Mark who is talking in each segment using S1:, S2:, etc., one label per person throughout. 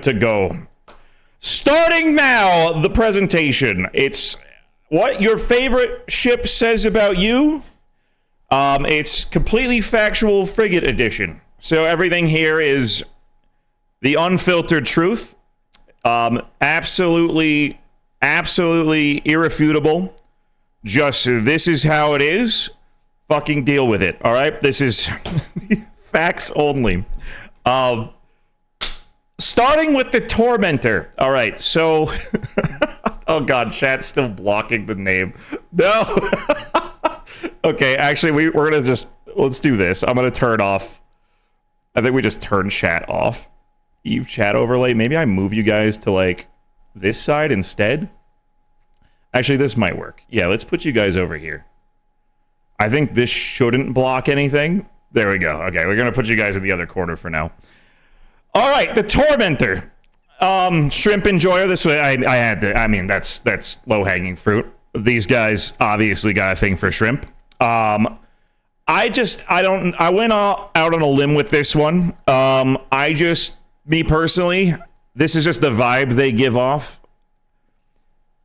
S1: to go. Starting now, the presentation. It's what your favorite ship says about you. It's completely factual frigate edition. So everything here is the unfiltered truth. Absolutely irrefutable. Just this is how it is. Fucking deal with it. All right. This is facts only. Starting with the Tormentor. All right. So, oh God, chat's still blocking the name. No. Okay. Actually, we're gonna let's do this. I'm gonna turn off. I think we just turn chat off. Eve chat overlay. Maybe I move you guys to like this side instead. Actually, this might work. Yeah, let's put you guys over here. I think this shouldn't block anything. There we go. Okay, we're gonna put you guys in the other corner for now. All right, the Tormentor. Shrimp enjoyer. This way, I had to. I mean, that's low-hanging fruit. These guys obviously got a thing for shrimp. I went out on a limb with this one. Me personally, this is just the vibe they give off.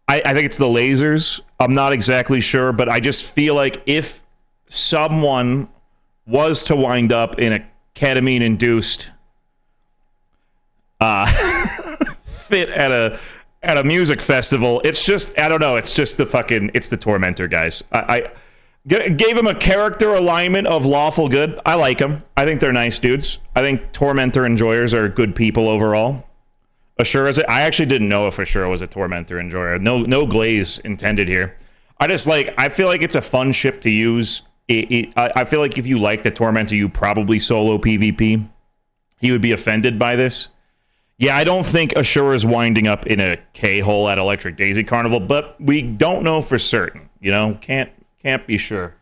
S1: I think it's the lasers. I'm not exactly sure, but I just feel like if someone was to wind up in a ketamine-induced fit at a music festival, it's just, I don't know, it's just it's the Tormentor, guys. I gave him a character alignment of lawful good. I like them. I think they're nice dudes. I think Tormentor enjoyers are good people overall. Ashura, I actually didn't know if Ashura was a Tormentor enjoyer. No glaze intended here. I feel like it's a fun ship to use. I feel like if you like the Tormentor, you probably solo PvP. He would be offended by this. Yeah, I don't think Ashura is winding up in a K-hole at Electric Daisy Carnival, but we don't know for certain. You know, can't be sure.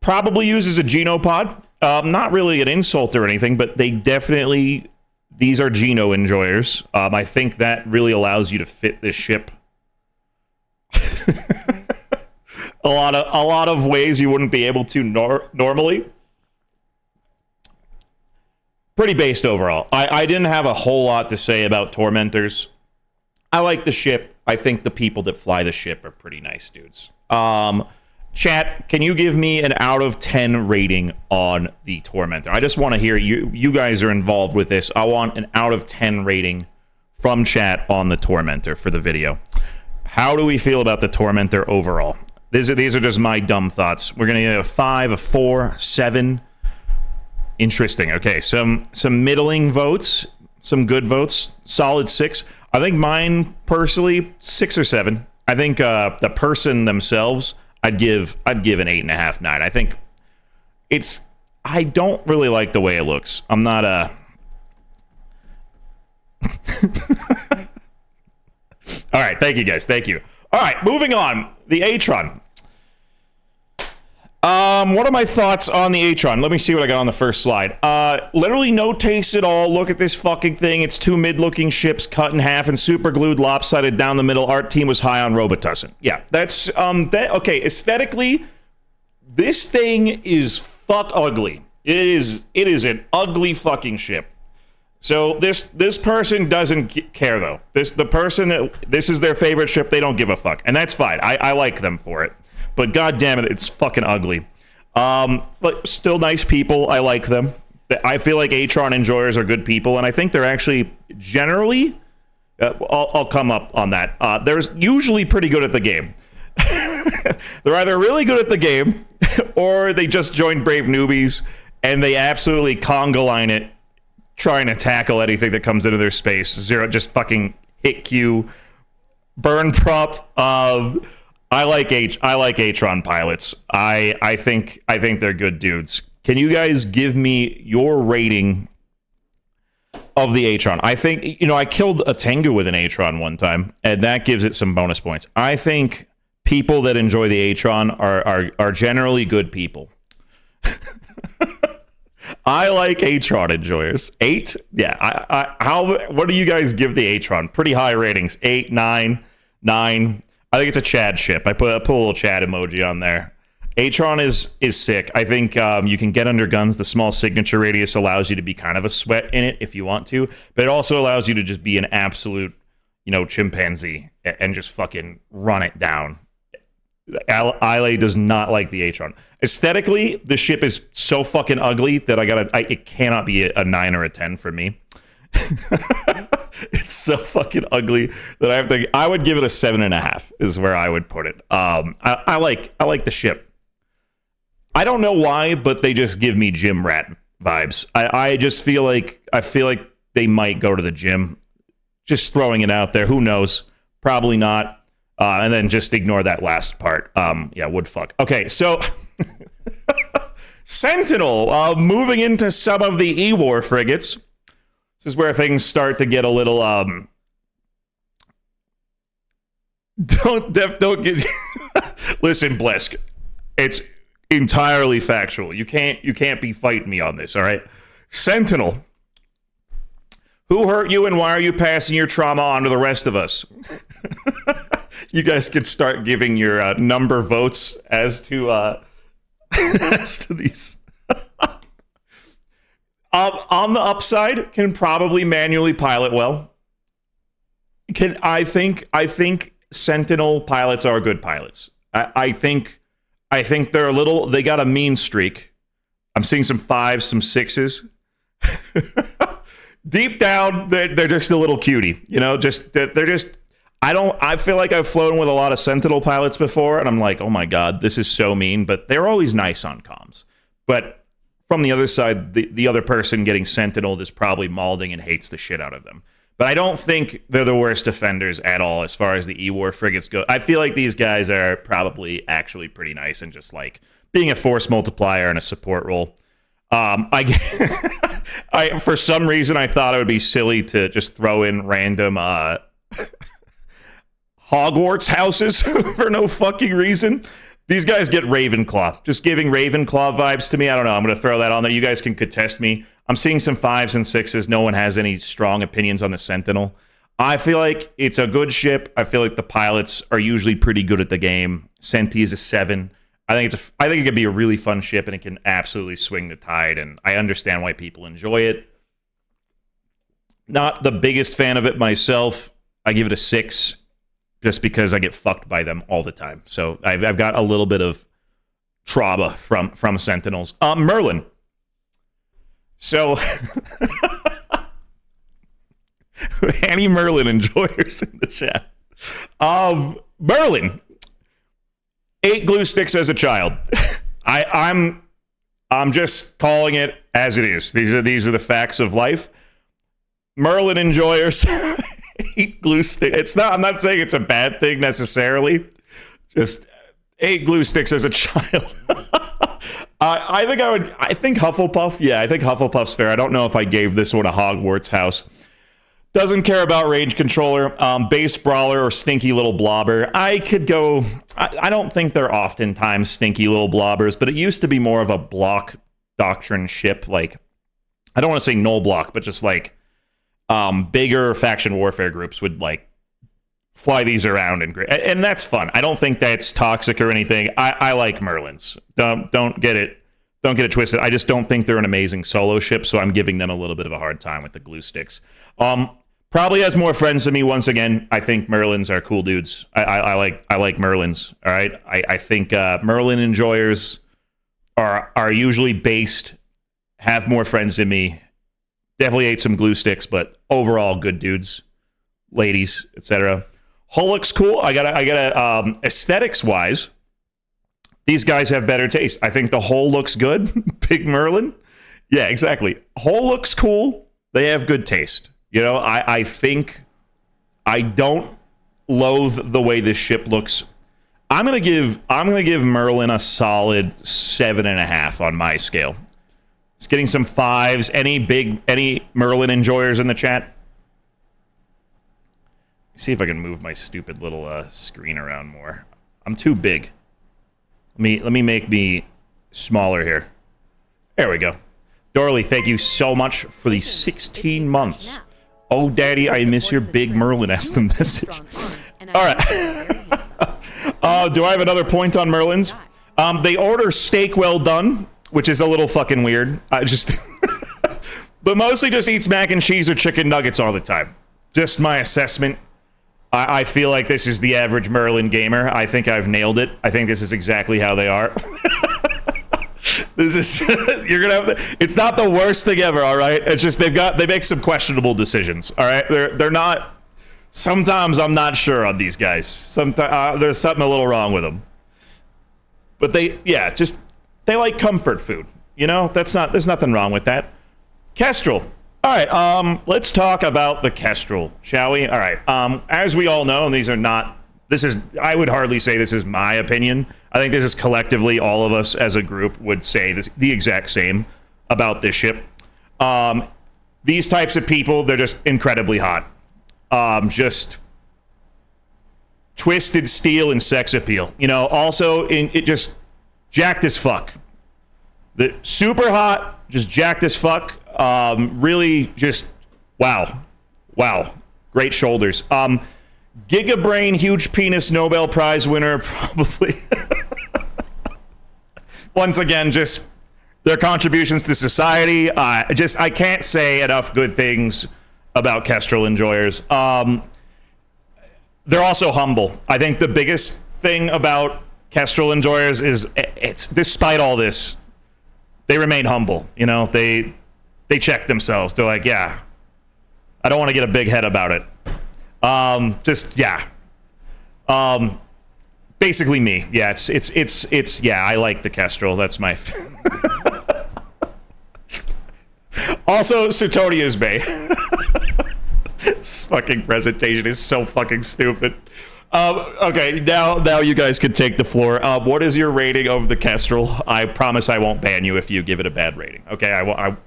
S1: Probably uses a Genopod. Not really an insult or anything, but these are Geno enjoyers. I think that really allows you to fit this ship a lot of ways you wouldn't be able to normally. Pretty based overall. I didn't have a whole lot to say about Tormentors. I like the ship. I think the people that fly the ship are pretty nice dudes. Chat, can you give me an out of 10 rating on the Tormentor? I just want to hear you guys are involved with this. I want an out of 10 rating from chat on the Tormentor for the video. How do we feel about the Tormentor overall? These are just my dumb thoughts. We're going to get a 5, a 4, 7. Interesting. Okay, some middling votes, some good votes, solid 6. I think mine personally 6 or 7. I think the person themselves, I'd give an 8.5, 9. I think I don't really like the way it looks. I'm not a All right, thank you guys. Thank you. All right, moving on. The Atron. What are my thoughts on the Atron? Let me see what I got on the first slide. Literally no taste at all. Look at this fucking thing. It's 2 mid-looking ships cut in half and super glued, lopsided down the middle. Art team was high on Robitussin. Yeah, that's okay. Aesthetically, this thing is fuck ugly. It is an ugly fucking ship. So this person doesn't care though. The person that this is their favorite ship, they don't give a fuck, and that's fine. I like them for it. But god damn it, it's fucking ugly. But still nice people. I like them. I feel like Atron enjoyers are good people, and I think they're actually generally. I'll come up on that. They're usually pretty good at the game. They're either really good at the game, or they just joined Brave Newbies and they absolutely conga line it, trying to tackle anything that comes into their space. Zero, just fucking hit Q, burn prop. I like Atron pilots. I think they're good dudes. Can you guys give me your rating of the Atron? I think, I killed a Tengu with an Atron one time, and that gives it some bonus points. I think people that enjoy the Atron are generally good people. I like Atron enjoyers. 8? Yeah. What do you guys give the Atron? Pretty high ratings. 8, 9, 9. I think it's a Chad ship. I put a little Chad emoji on there. Atron is sick. I think you can get under guns. The small signature radius allows you to be kind of a sweat in it if you want to, but it also allows you to just be an absolute, you know, chimpanzee and just fucking run it down. Ile does not like the Atron. Aesthetically, the ship is so fucking ugly that it cannot be a 9 or a 10 for me. It's so fucking ugly that I would give it a 7.5 is where I would put it. I like the ship. I don't know why, but they just give me gym rat vibes. I just feel like they might go to the gym. Just throwing it out there. Who knows? Probably not. And then just ignore that last part. Yeah, would fuck. Okay, so Sentinel, moving into some of the E-War frigates. This is where things start to get a little don't get listen, Blesk. It's entirely factual. You can't be fighting me on this, all right? Sentinel. Who hurt you and why are you passing your trauma on to the rest of us? You guys can start giving your number votes as to these. On the upside, can probably manually pilot well. I think Sentinel pilots are good pilots. I think they're they got a mean streak. I'm seeing some 5s, some 6s. Deep down, they're just a little cutie, you know. I feel like I've flown with a lot of Sentinel pilots before, and I'm like, oh my god, this is so mean. But they're always nice on comms. But from the other side, the other person getting Sentinel is probably mauling and hates the shit out of them. But I don't think they're the worst offenders at all as far as the E-War frigates go. I feel like these guys are probably actually pretty nice and just like being a force multiplier and a support role. For some reason, I thought it would be silly to just throw in random Hogwarts houses for no fucking reason. These guys get Ravenclaw. Just giving Ravenclaw vibes to me. I don't know. I'm going to throw that on there. You guys can contest me. I'm seeing some 5s and 6s. No one has any strong opinions on the Sentinel. I feel like it's a good ship. I feel like the pilots are usually pretty good at the game. Senti is a 7. I think it could be a really fun ship, and it can absolutely swing the tide, and I understand why people enjoy it. Not the biggest fan of it myself. I give it a 6, just because I get fucked by them all the time. So I've got a little bit of trauma from Sentinels. Merlin. So any Merlin enjoyers in the chat. Merlin. 8 glue sticks as a child. I'm just calling it as it is. These are the facts of life. Merlin enjoyers. 8 glue sticks. I'm not saying it's a bad thing necessarily. Just 8 glue sticks as a child. I think Hufflepuff. Yeah, I think Hufflepuff's fair. I don't know if I gave this one a Hogwarts house. Doesn't care about range controller, base brawler, or stinky little blobber. I could go. I don't think they're oftentimes stinky little blobbers, but it used to be more of a block doctrine ship. Like, I don't want to say null block, but just like bigger faction warfare groups would like fly these around, and that's fun. I don't think that's toxic or anything. I like Merlins. Don't get it twisted. I just don't think they're an amazing solo ship, so I'm giving them a little bit of a hard time with the glue sticks. Probably has more friends than me. Once again, I think Merlins are cool dudes. I like Merlins. All right, I think Merlin enjoyers are usually based, have more friends than me. Definitely ate some glue sticks, but overall good dudes, ladies, etc. Hull looks cool. I gotta aesthetics wise, these guys have better taste. I think the hull looks good. Big Merlin, yeah, exactly. Hull looks cool. They have good taste. You know, I think I don't loathe the way this ship looks. I'm gonna give Merlin a solid 7.5 on my scale. It's getting some 5s. Any Merlin enjoyers in the chat? See if I can move my stupid little screen around more. I'm too big. Let me make me smaller here. There we go. Dorley, thank you so much for the 16 months. Oh, Daddy, I miss your big Merlin. As the message. All right. Do I have another point on Merlins? They order steak well done, which is a little fucking weird. But mostly just eats mac and cheese or chicken nuggets all the time. Just my assessment. I feel like this is the average Merlin gamer. I think I've nailed it. I think this is exactly how they are. This is you're gonna have to, it's not the worst thing ever, all right? It's just they make some questionable decisions, all right? They're not. Sometimes I'm not sure on these guys. Sometimes there's something a little wrong with them. But they like comfort food. You know, there's nothing wrong with that. Kestrel. All right, let's talk about the Kestrel, shall we? All right, as we all know, and I would hardly say this is my opinion. I think this is collectively all of us as a group would say the exact same about this ship. These types of people, they're just incredibly hot. Just twisted steel and sex appeal. You know, also it just jacked as fuck. The super hot, just jacked as fuck. Really just wow, great shoulders. Giga Brain, huge penis, Nobel Prize winner, probably. Once again, just their contributions to society. I can't say enough good things about Kestrel enjoyers. They're also humble. I think the biggest thing about Kestrel enjoyers is it's despite all this, they remain humble. You know, they check themselves. They're like, yeah, I don't want to get a big head about it. Basically me. Yeah, it's yeah, I like the Kestrel. That's my also Sutonia's Bay. This fucking presentation is so fucking stupid. Okay, now you guys can take the floor. What is your rating of the Kestrel? I promise I won't ban you if you give it a bad rating. Okay, I will.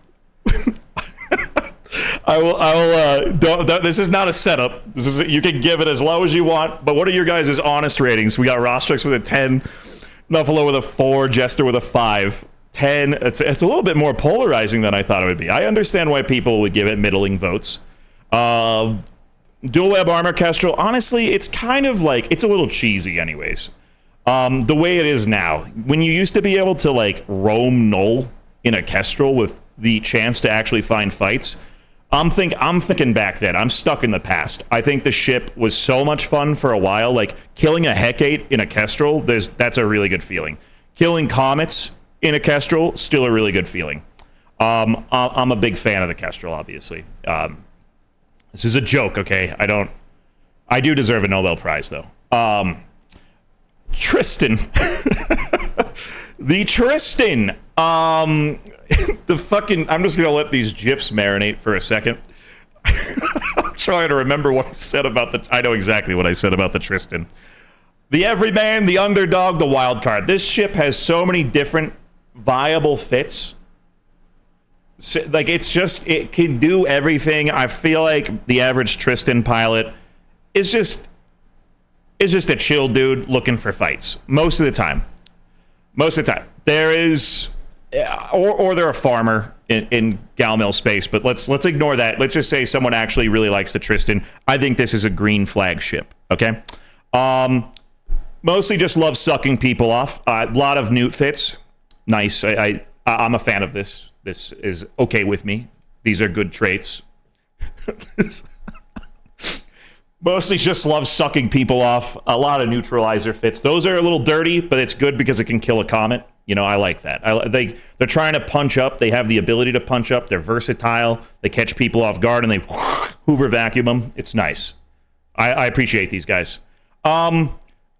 S1: This is not a setup. You can give it as low as you want. But what are your guys' honest ratings? We got Rostrix with a 10, Nuffalo with a 4, Jester with a 5. 10. It's a little bit more polarizing than I thought it would be. I understand why people would give it middling votes. Dual web armor Kestrel. Honestly, it's kind of like it's a little cheesy, anyways. The way it is now, when you used to be able to like roam null in a Kestrel with the chance to actually find fights. I'm thinking back then. I'm stuck in the past. I think the ship was so much fun for a while. Like killing a Hecate in a Kestrel, that's a really good feeling. Killing comets in a Kestrel, still a really good feeling. I'm a big fan of the Kestrel, obviously. This is a joke, okay? I do deserve a Nobel Prize though. Tristan. The Tristan. I'm just gonna let these GIFs marinate for a second. I'm trying to remember what I said about I know exactly what I said about the Tristan. The everyman, the underdog, the wild card. This ship has so many different viable fits. Like it can do everything. I feel like the average Tristan pilot is just a chill dude looking for fights most of the time. There is, or they're a farmer in Galmil space, but let's ignore that. Let's just say someone actually really likes the Tristan. I think this is a green flag ship, okay? Mostly just love sucking people off. A lot of newt fits. Nice. I'm a fan of this. This is okay with me. These are good traits. Mostly just love sucking people off. A lot of neutralizer fits. Those are a little dirty, but it's good because it can kill a comet. You know, I like that. They're trying to punch up. They have the ability to punch up. They're versatile. They catch people off guard and they Hoover vacuum them. It's nice. I appreciate these guys.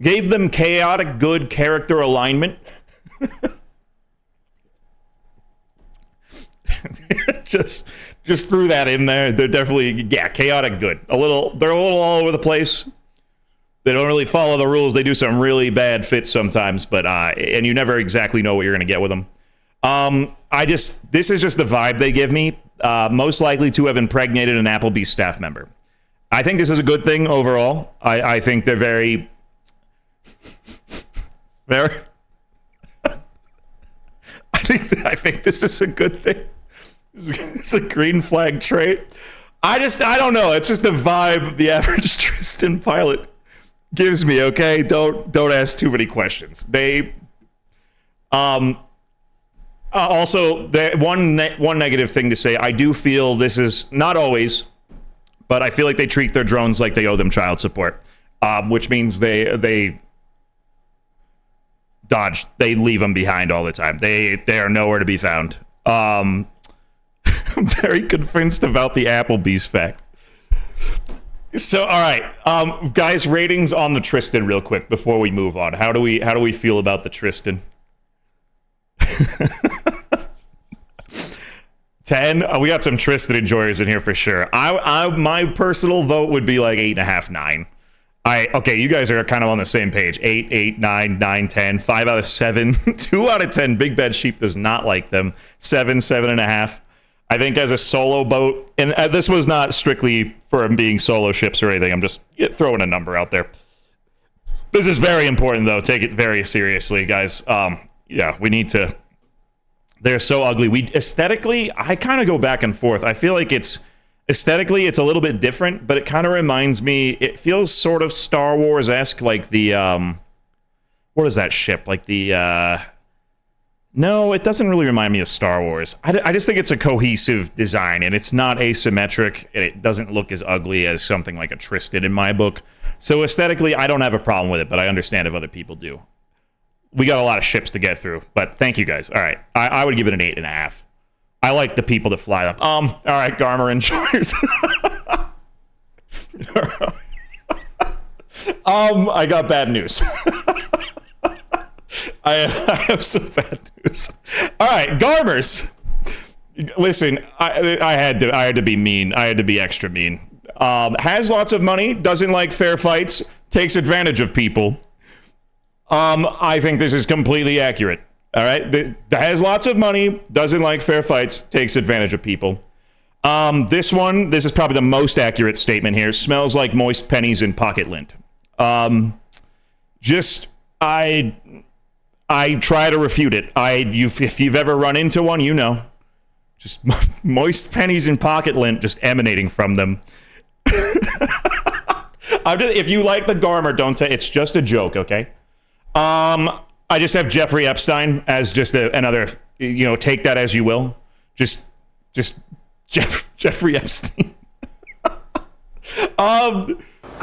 S1: Gave them chaotic good character alignment. just threw that in there. They're definitely chaotic good. They're a little all over the place. They don't really follow the rules. They do some really bad fits sometimes, but and you never exactly know what you're gonna get with them. This is just the vibe they give me. Most likely to have impregnated an Applebee's staff member. I think this is a good thing overall. I think they're very I think this is a good thing. It's a green flag trait. I don't know. It's just the vibe the average Tristan pilot gives me, okay? Don't ask too many questions. Also, one negative thing to say, I do feel this is not always, but I feel like they treat their drones like they owe them child support, which means they dodge, they leave them behind all the time. They are nowhere to be found. I'm very convinced about the Applebee's fact. So, all right, guys, ratings on the Tristan real quick before we move on. How do we feel about the Tristan? 10. We got some Tristan enjoyers in here for sure. My personal vote would be like 8.5, 9. Okay, you guys are kind of on the same page. 8, 8, 9, 9, 10, 5 out of 7, 2 out of 10. Big Bad Sheep does not like them. 7, 7.5. I think as a solo boat, and this was not strictly for being solo ships or anything. I'm just throwing a number out there. This is very important though. Take it very seriously, guys. Yeah, we need to. They're so ugly. Aesthetically, I kind of go back and forth. I feel like aesthetically, it's a little bit different, but it kind of reminds me, it feels sort of Star Wars-esque, like the, what is that ship? Like the, no, it doesn't really remind me of Star Wars. I just think it's a cohesive design, and it's not asymmetric, and it doesn't look as ugly as something like a Tristan in my book. So aesthetically, I don't have a problem with it, but I understand if other people do. We got a lot of ships to get through, but thank you guys. All right, I would give it an 8.5. I like the people that fly them. All right, garmur enjoyers. I got bad news. I have some bad news. All right, garmurs. Listen, I had to be mean. I had to be extra mean. Has lots of money, doesn't like fair fights, takes advantage of people. I think this is completely accurate. All right, that has lots of money, doesn't like fair fights, takes advantage of people. This is probably the most accurate statement here. Smells like moist pennies and pocket lint. I try to refute it. If you've ever run into one, you know, just moist pennies and pocket lint just emanating from them. If you like the garmur, don't take. It's just a joke, okay? I just have Jeffrey Epstein as just another, take that as you will. Just Jeffrey Epstein.
S2: I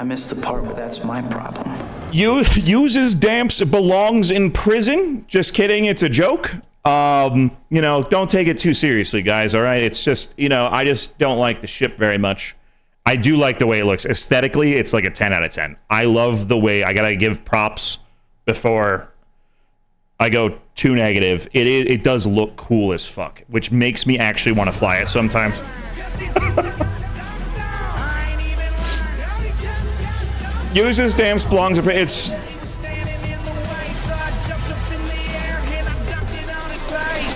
S2: missed the part where that's my problem.
S1: Uses damps, belongs in prison. Just kidding, it's a joke. Don't take it too seriously, guys, all right? It's just, I just don't like the ship very much. I do like the way it looks. Aesthetically, it's like a 10 out of 10. I love the way, I gotta give props before I go too negative. It does look cool as fuck, which makes me actually want to fly it sometimes. Uses damps, belongs.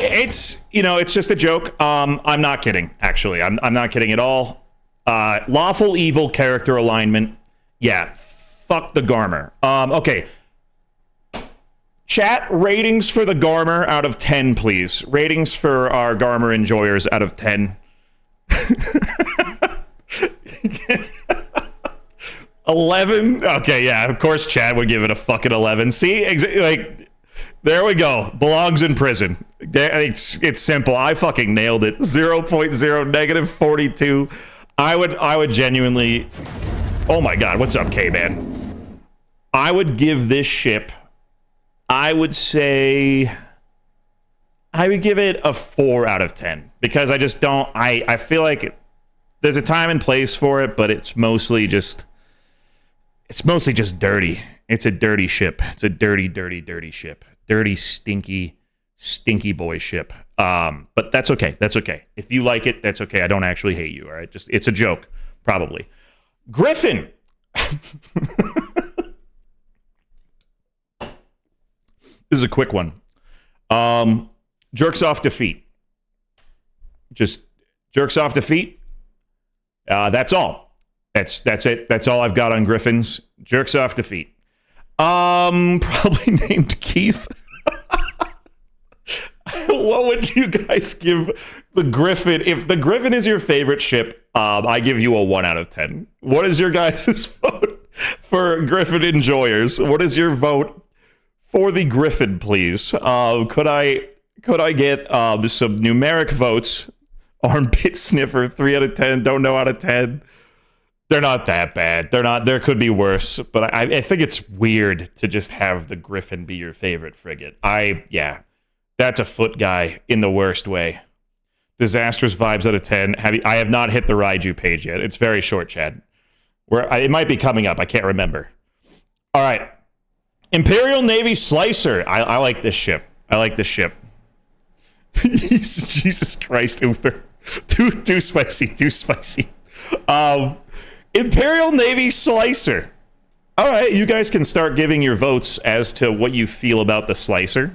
S1: It's just a joke. I'm not kidding. Actually, I'm not kidding at all. Lawful evil character alignment. Yeah, fuck the garmur. Okay. Chat, ratings for the garmur out of 10, please. Ratings for our garmur enjoyers out of 10. 11? Okay, yeah, of course Chad would give it a fucking 11. See? There we go. Belongs in prison. It's simple. I fucking nailed it. 0.0, negative 42. I would genuinely... Oh my god, what's up, K-Man? I would give this ship... I would say I would give it a 4 out of 10 because I just don't. I feel like there's a time and place for it, but it's mostly just dirty. It's a dirty ship. It's a dirty, dirty, dirty ship. Dirty, stinky, stinky boy ship. But that's okay. That's okay. If you like it, that's okay. I don't actually hate you. All right, just it's a joke, probably. Griffin. This is a quick one. Jerks off defeat. Just jerks off defeat. That's all. That's it. That's all I've got on Griffins. Jerks off defeat. Probably named Keith. What would you guys give the Griffin? If the Griffin is your favorite ship, I give you a 1 out of 10. What is your guys' vote for Griffin enjoyers? What is your vote For the Griffin, please. Could I get some numeric votes? Armpit sniffer, 3 out of 10. Don't know out of 10. They're not that bad. They're not. There could be worse, but I think it's weird to just have the Griffin be your favorite frigate. Yeah, that's a foot guy in the worst way. Disastrous vibes out of 10. I have not hit the Raiju page yet. It's very short, Chad. It might be coming up. I can't remember. All right. Imperial Navy Slicer. I like this ship. I like this ship. Jesus Christ, Uther. Too spicy. Too spicy. Imperial Navy Slicer. All right, you guys can start giving your votes as to what you feel about the Slicer.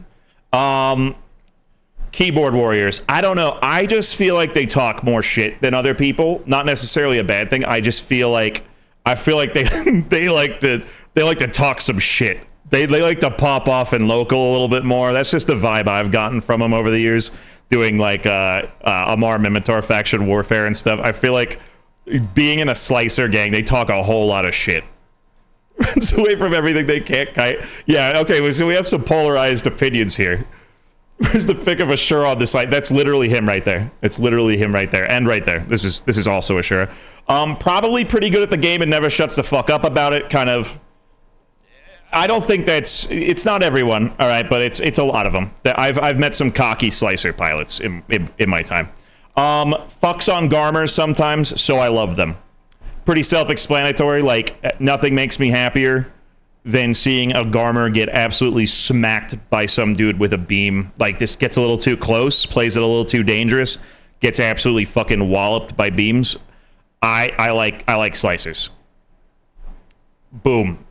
S1: Keyboard Warriors. I don't know. I just feel like they talk more shit than other people. Not necessarily a bad thing. I just feel like they like to talk some shit. They like to pop off in local a little bit more. That's just the vibe I've gotten from them over the years, doing like Amar Mimitar faction warfare and stuff. I feel like being in a Slicer gang, they talk a whole lot of shit. Runs away from everything they can't kite. Yeah, okay, so we have some polarized opinions here. Where's the pic of Ashura on the side? That's literally him right there. It's literally him right there. And right there. This is also Ashura. Probably pretty good at the game and never shuts the fuck up about it. Kind of. I don't think it's not everyone, all right, but it's a lot of them. I've met some cocky Slicer pilots in my time. Fucks on garmurs sometimes, so I love them. Pretty self-explanatory. Like, nothing makes me happier than seeing a garmur get absolutely smacked by some dude with a beam. Like, this gets a little too close, plays it a little too dangerous, gets absolutely fucking walloped by beams. I like Slicers. Boom.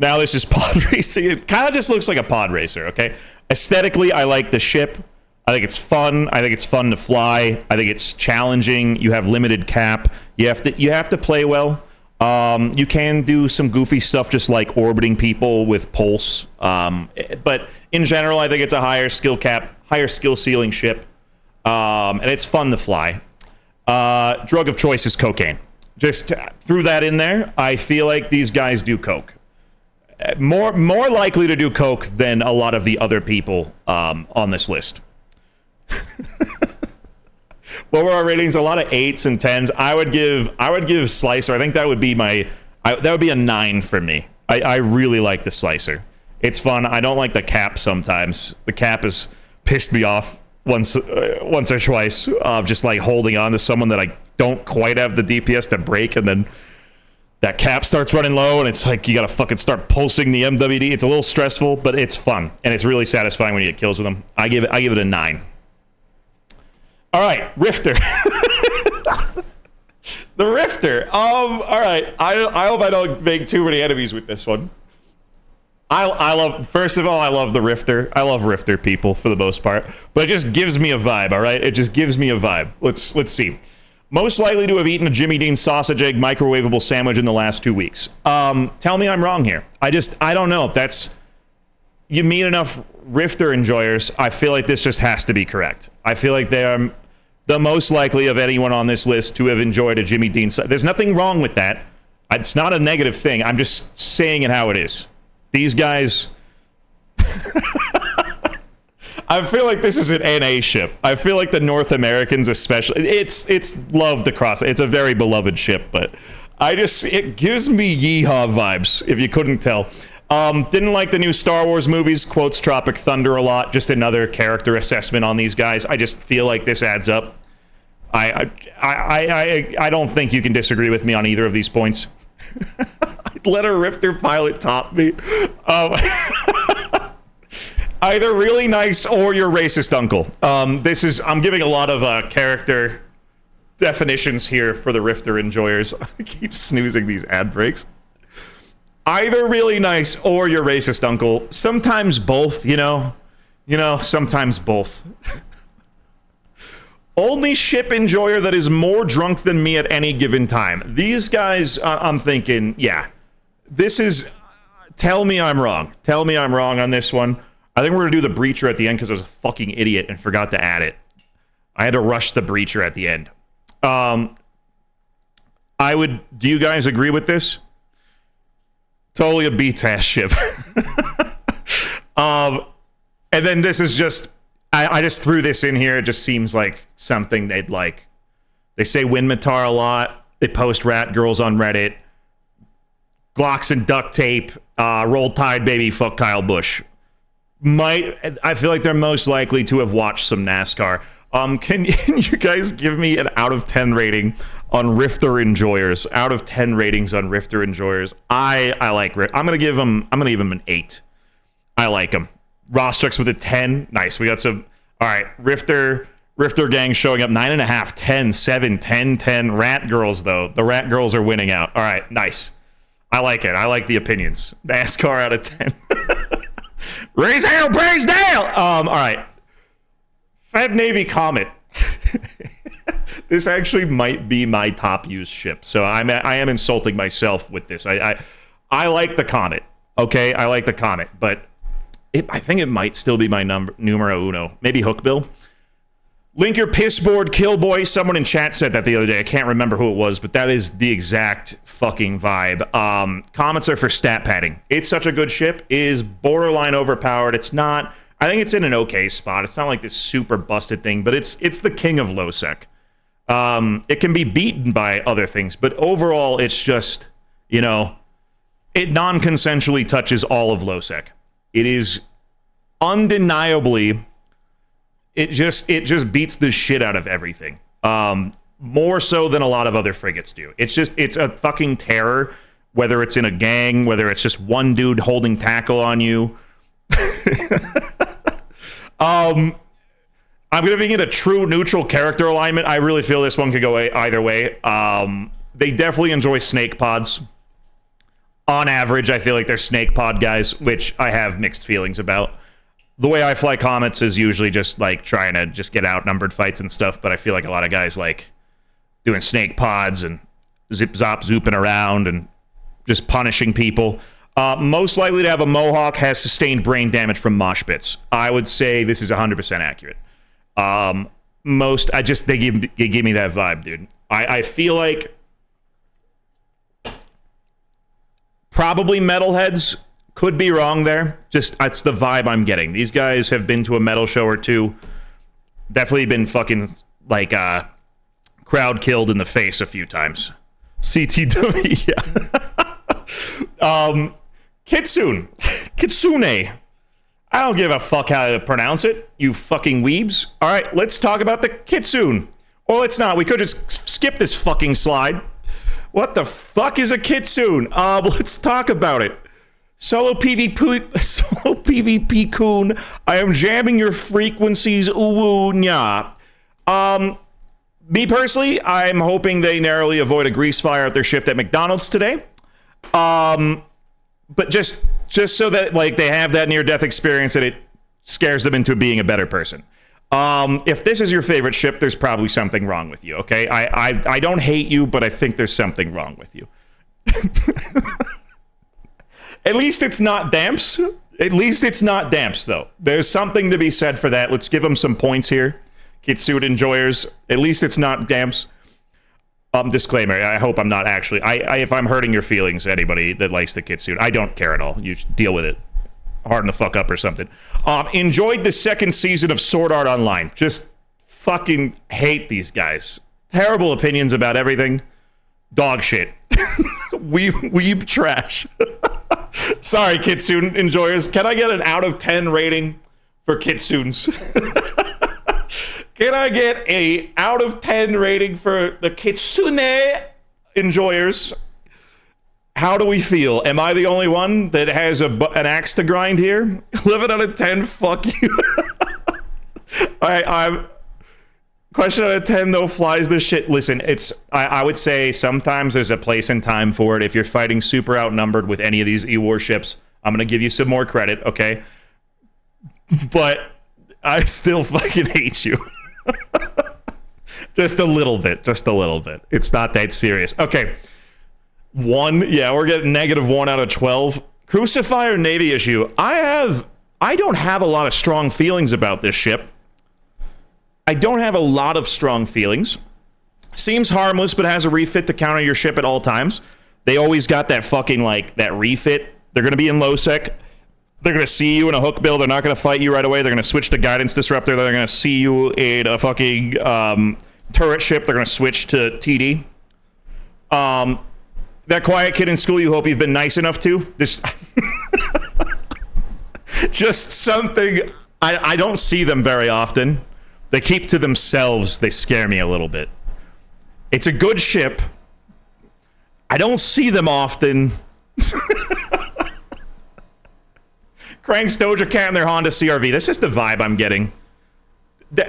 S1: Now this is pod racing. It kind of just looks like a pod racer, okay? Aesthetically, I like the ship. I think it's fun. I think it's fun to fly. I think it's challenging. You have limited cap. You have to play well. You can do some goofy stuff, just like orbiting people with pulse. But in general, I think it's a higher skill cap, higher skill ceiling ship, and it's fun to fly. Drug of choice is cocaine. Just threw that in there. I feel like these guys do coke. More likely to do coke than a lot of the other people on this list. What were our ratings? A lot of 8s and 10s. I would give Slicer. I think that would be that would be a 9 for me. I really like the Slicer. It's fun. I don't like the cap sometimes. The cap has pissed me off once or twice. Just like holding on to someone that I don't quite have the DPS to break, and then that cap starts running low, and it's like you gotta fucking start pulsing the MWD. It's a little stressful, but it's fun, and it's really satisfying when you get kills with them. I give it a 9. All right, Rifter. The Rifter. All right. I hope I don't make too many enemies with this one. First of all, I love the Rifter. I love Rifter people for the most part, but it just gives me a vibe. All right, it just gives me a vibe. Let's see. Most likely to have eaten a Jimmy Dean sausage egg microwavable sandwich in the last 2 weeks. Tell me I'm wrong here. I don't know. You meet enough Rifter enjoyers, I feel like this just has to be correct. I feel like they are the most likely of anyone on this list to have enjoyed a Jimmy Dean sausage. There's nothing wrong with that. It's not a negative thing. I'm just saying it how it is. These guys... I feel like this is an NA ship. I feel like the North Americans especially, it's loved across. It's a very beloved ship, but it gives me yeehaw vibes, if you couldn't tell. Didn't like the new Star Wars movies, quotes Tropic Thunder a lot. Just another character assessment on these guys. I just feel like this adds up. I don't think you can disagree with me on either of these points. I'd let a Rifter pilot top me. Either really nice or your racist uncle. I'm giving a lot of character definitions here for the Rifter enjoyers. I keep snoozing these ad breaks. Either really nice or your racist uncle. Sometimes both, you know, sometimes both. Only ship enjoyer that is more drunk than me at any given time. These guys, I'm thinking, yeah, this is... Tell me I'm wrong. Tell me I'm wrong on this one. I think we're going to do the Breacher at the end because I was a fucking idiot and forgot to add it. I had to rush the Breacher at the end. Do you guys agree with this? Totally a B-Tash ship. And then this is just, I just threw this in here. It just seems like something they'd like. They say Winmatar a lot. They post rat girls on Reddit. Glocks and duct tape. Roll Tide, baby, fuck Kyle Busch. I feel like they're most likely to have watched some NASCAR. Can you guys give me an out of 10 rating on Rifter Enjoyers? Out of 10 ratings on Rifter Enjoyers. I like Rifter. I'm gonna give him an 8. I like him. Rostrix with a 10. Nice. We got some. All right. Rifter gang showing up 9.5, 10, 7, 10, 10. Rat girls, though. The rat girls are winning out. All right. Nice. I like it. I like the opinions. NASCAR out of 10. Raise hell, praise Dale. All right. Fed Navy Comet. This actually might be my top used ship. So I am insulting myself with this. I like the Comet. Okay. I like the Comet, but I think it might still be my numero uno. Maybe Hookbill. Link your pissboard killboy. Someone in chat said that the other day. I can't remember who it was, but that is the exact fucking vibe. Comets are for stat padding. It's such a good ship. It is borderline overpowered. It's not. I think it's in an okay spot. It's not like this super busted thing, but it's the king of low sec. It can be beaten by other things, but overall, it's just, it non-consensually touches all of low sec. It is undeniably, it just beats the shit out of everything. More so than a lot of other frigates do. It's a fucking terror, whether it's in a gang, whether it's just one dude holding tackle on you. I'm giving it a true neutral character alignment. I really feel this one could go either way. They definitely enjoy snake pods. On average, I feel like they're snake pod guys, which I have mixed feelings about. The way I fly Comets is usually just like trying to just get outnumbered fights and stuff, but I feel like a lot of guys like doing snake pods and zooping around and just punishing people. Most likely to have a Mohawk has sustained brain damage from mosh pits. I would say this is 100% accurate. They give me that vibe, dude. I feel like probably metalheads, could be wrong there. Just that's the vibe I'm getting. These guys have been to a metal show or two. Definitely been fucking like crowd killed in the face a few times. CTW, yeah. Kitsune. Kitsune. I don't give a fuck how to pronounce it, you fucking weebs. All right, let's talk about the Kitsune. Or let's not. We could just skip this fucking slide. What the fuck is a Kitsune? Let's talk about it. Solo PvP coon. I am jamming your frequencies. Ooh, nya. Me personally, I'm hoping they narrowly avoid a grease fire at their shift at McDonald's today. But just so that like they have that near-death experience and it scares them into being a better person. If this is your favorite ship, there's probably something wrong with you, okay? I don't hate you, but I think there's something wrong with you. At least it's not Damps. At least it's not Damps, though. There's something to be said for that. Let's give them some points here. Kitsune enjoyers. At least it's not Damps. Disclaimer, I hope I'm not actually... if I'm hurting your feelings, anybody that likes the Kitsune, I don't care at all. You should deal with it. Harden the fuck up or something. Enjoyed the second season of Sword Art Online. Just fucking hate these guys. Terrible opinions about everything. Dog shit. Weeb trash. Sorry, Kitsune enjoyers. Can I get an out of 10 rating for Kitsunes? Can I get a out of 10 rating for the Kitsune enjoyers? How do we feel? Am I the only one that has an axe to grind here? 11 out of 10, fuck you. All right, question out of 10, though, flies this shit. Listen, I would say sometimes there's a place and time for it. If you're fighting super outnumbered with any of these E-warships, I'm going to give you some more credit, okay? But I still fucking hate you. Just a little bit. It's not that serious. Okay. 1. Yeah, we're getting -1 out of 12. Crucifier Navy issue. I don't have a lot of strong feelings about this ship. I don't have a lot of strong feelings. Seems harmless, but has a refit to counter your ship at all times. They always got that fucking, like, that refit. They're going to be in low sec. They're going to see you in a Hookbill. They're not going to fight you right away. They're going to switch to Guidance Disruptor. They're going to see you in a fucking turret ship. They're going to switch to TD. That quiet kid in school you hope you've been nice enough to. This just something. I don't see them very often. They keep to themselves. They scare me a little bit. It's a good ship. I don't see them often. Cranks Doja Cat and their Honda CRV. That's just the vibe I'm getting.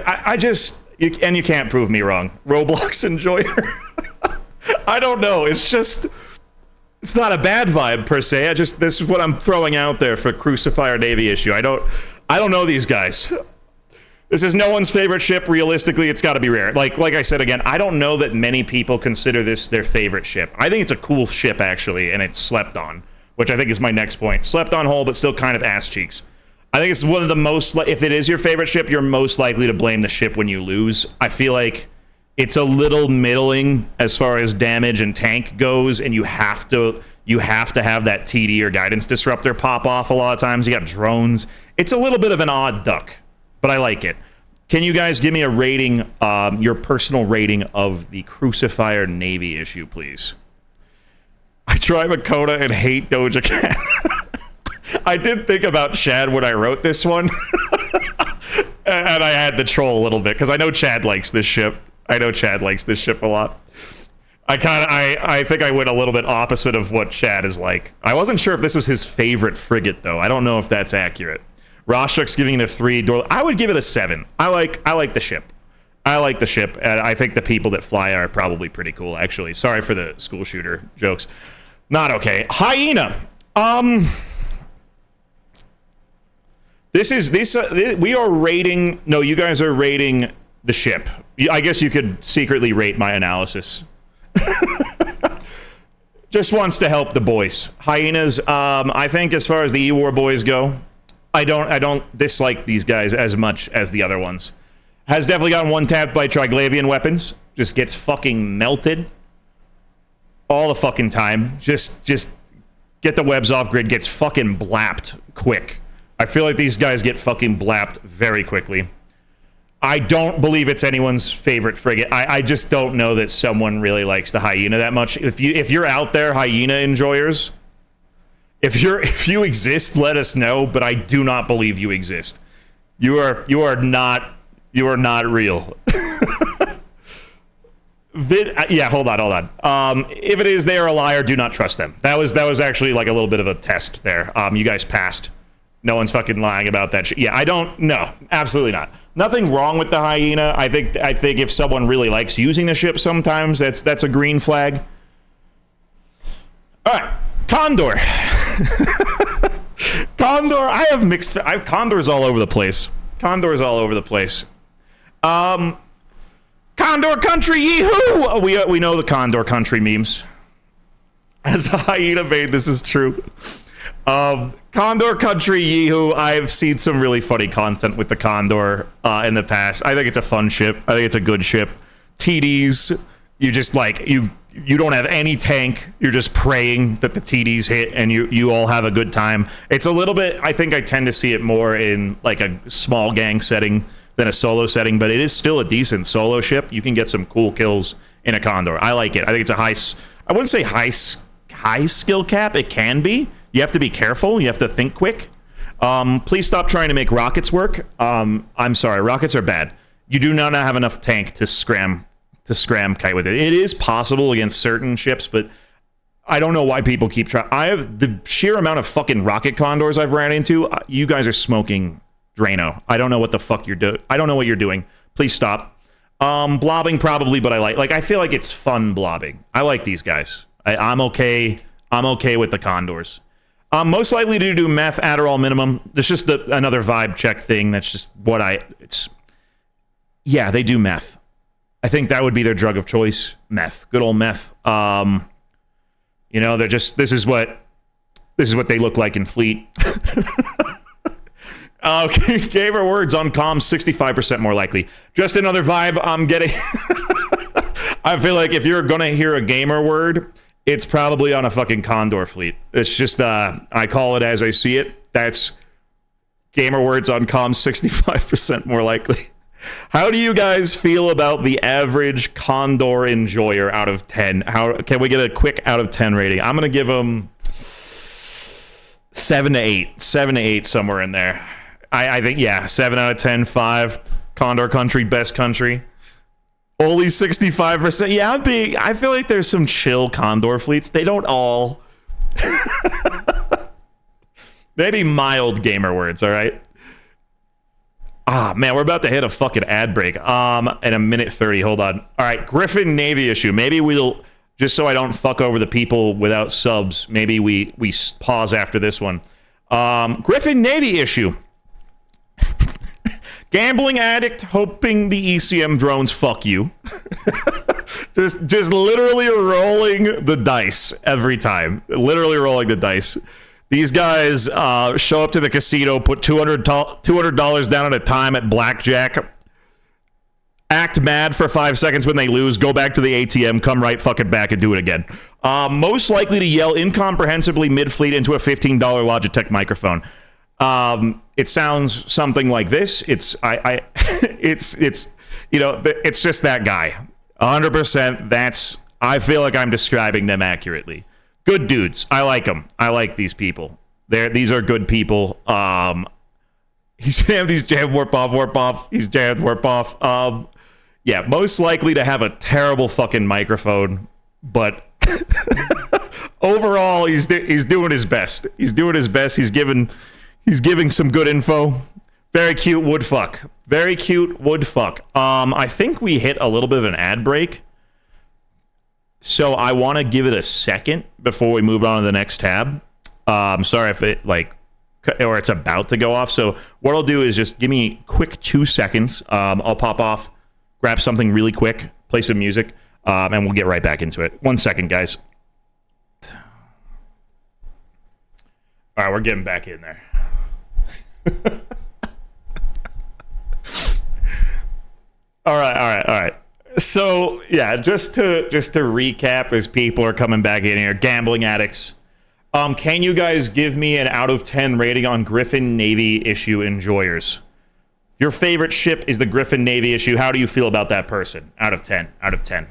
S1: I just... and you can't prove me wrong. Roblox enjoyer. I don't know. It's just... It's not a bad vibe, per se. This is what I'm throwing out there for Crucifier Navy issue. I don't know these guys. This is no one's favorite ship. Realistically, it's got to be rare. Like I said again, I don't know that many people consider this their favorite ship. I think it's a cool ship, actually, and it's slept on, which I think is my next point. Slept on whole, but still kind of ass cheeks. I think it's one of the most... If it is your favorite ship, you're most likely to blame the ship when you lose. I feel like it's a little middling as far as damage and tank goes, and you have to have that TD or Guidance Disruptor pop off a lot of times. You got drones. It's a little bit of an odd duck, but I like it. Can you guys give me a rating, your personal rating of the Crucifier Navy issue, please? I drive a Coda and hate Doja Cat. I did think about Chad when I wrote this one. And I had to troll a little bit, because I know Chad likes this ship. I know Chad likes this ship a lot. I think I went a little bit opposite of what Chad is like. I wasn't sure if this was his favorite frigate, though. I don't know if that's accurate. Roshuk's giving it a 3. I would give it a 7. I like the ship. I like the ship, and I think the people that fly are probably pretty cool, actually. Sorry for the school shooter jokes. Not okay. Hyena. We are rating... No, you guys are rating the ship. I guess you could secretly rate my analysis. Just wants to help the boys. Hyenas, I think as far as the E-War boys go, I don't dislike these guys as much as the other ones. Has definitely gotten one tapped by Triglavian weapons. Just gets fucking melted all the fucking time. Just get the webs off grid. Gets fucking blapped quick. I feel like these guys get fucking blapped very quickly. I don't believe it's anyone's favorite frigate. I just don't know that someone really likes the Hyena that much. If you're out there, Hyena enjoyers, if you exist, let us know. But I do not believe you exist. You are not real. Yeah, hold on. If it is, they are a liar. Do not trust them. That was actually like a little bit of a test there. You guys passed. No one's fucking lying about that shit. Yeah, I don't. No, absolutely not. Nothing wrong with the Hyena. I think if someone really likes using the ship, sometimes that's a green flag. All right, Condor. Condor. I have mixed. Condor's all over the place. Condor's all over the place. Condor Country, yee-hoo! We know the Condor Country memes. As a Hyena made, this is true. Condor Country, yee-hoo! I've seen some really funny content with the Condor in the past. I think it's a fun ship. I think it's a good ship. TDs, you just like you don't have any tank. You're just praying that the TDs hit, and you all have a good time. It's a little bit. I think I tend to see it more in like a small gang setting than a solo setting, but it is still a decent solo ship. You can get some cool kills in a Condor. I like it. I think it's a high. I wouldn't say high skill cap. It can be. You have to be careful. You have to think quick. Please stop trying to make rockets work. I'm sorry, rockets are bad. You do not have enough tank to scram kite with it. It is possible against certain ships, but I don't know why people keep trying. I have the sheer amount of fucking rocket condors I've ran into. You guys are smoking Drano. I don't know what the fuck you're doing. I don't know what you're doing. Please stop. Blobbing probably, but I feel like it's fun blobbing. I like these guys. I'm okay. I'm okay with the condors. Most likely to do meth, Adderall minimum. It's just another vibe check thing. That's just what yeah, they do meth. I think that would be their drug of choice. Meth. Good old meth. You know, they're just, this is what they look like in Fleet. Okay, gave her words on comms, 65% more likely. Just another vibe I'm getting. I feel like if you're gonna hear a gamer word, it's probably on a fucking Condor fleet. It's just, I call it as I see it. That's Gamer words on comms, 65% more likely. How do you guys feel about the average Condor enjoyer out of 10? How can we get a quick out of 10 rating? I'm going to give them 7 to 8. 7 to 8, somewhere in there. I think, yeah, 7 out of 10, 5. Condor country, best country. Only 65%. Yeah, I feel like there's some chill Condor fleets. They don't all. Maybe mild gamer words, all right? Ah, man, we're about to hit a fucking ad break. In a minute 30, hold on. All right, Griffin Navy issue. Maybe we'll, just so I don't fuck over the people without subs, maybe we pause after this one. Griffin Navy issue. Gambling addict hoping the ECM drones fuck you. just literally rolling the dice every time. Literally rolling the dice. These guys show up to the casino, put $200 down at a time at blackjack, act mad for 5 seconds when they lose, go back to the ATM, come right fucking back and do it again. Most likely to yell incomprehensibly mid-fleet into a $15 Logitech microphone. It sounds something like this. It's you know, it's just that guy. 100%. I feel like I'm describing them accurately. Good dudes. I like them. I like these people. These are good people. He's jammed. He's jammed. Warp off. He's jammed. Warp off. Yeah, most likely to have a terrible fucking microphone, but overall, he's doing his best. He's doing his best. He's giving some good info. Very cute wood fuck. Very cute wood fuck. I think we hit a little bit of an ad break. So I want to give it a second before we move on to the next tab. I'm sorry if it or it's about to go off. So what I'll do is just give me a quick 2 seconds. I'll pop off, grab something really quick, play some music, and we'll get right back into it. 1 second, guys. All right, we're getting back in there. All right. So yeah, just to recap, as people are coming back in here, gambling addicts. Can you guys give me an out of 10 rating on Griffin Navy issue enjoyers? Your favorite ship is the Griffin Navy issue. How do you feel about that person? Out of 10. Out of 10.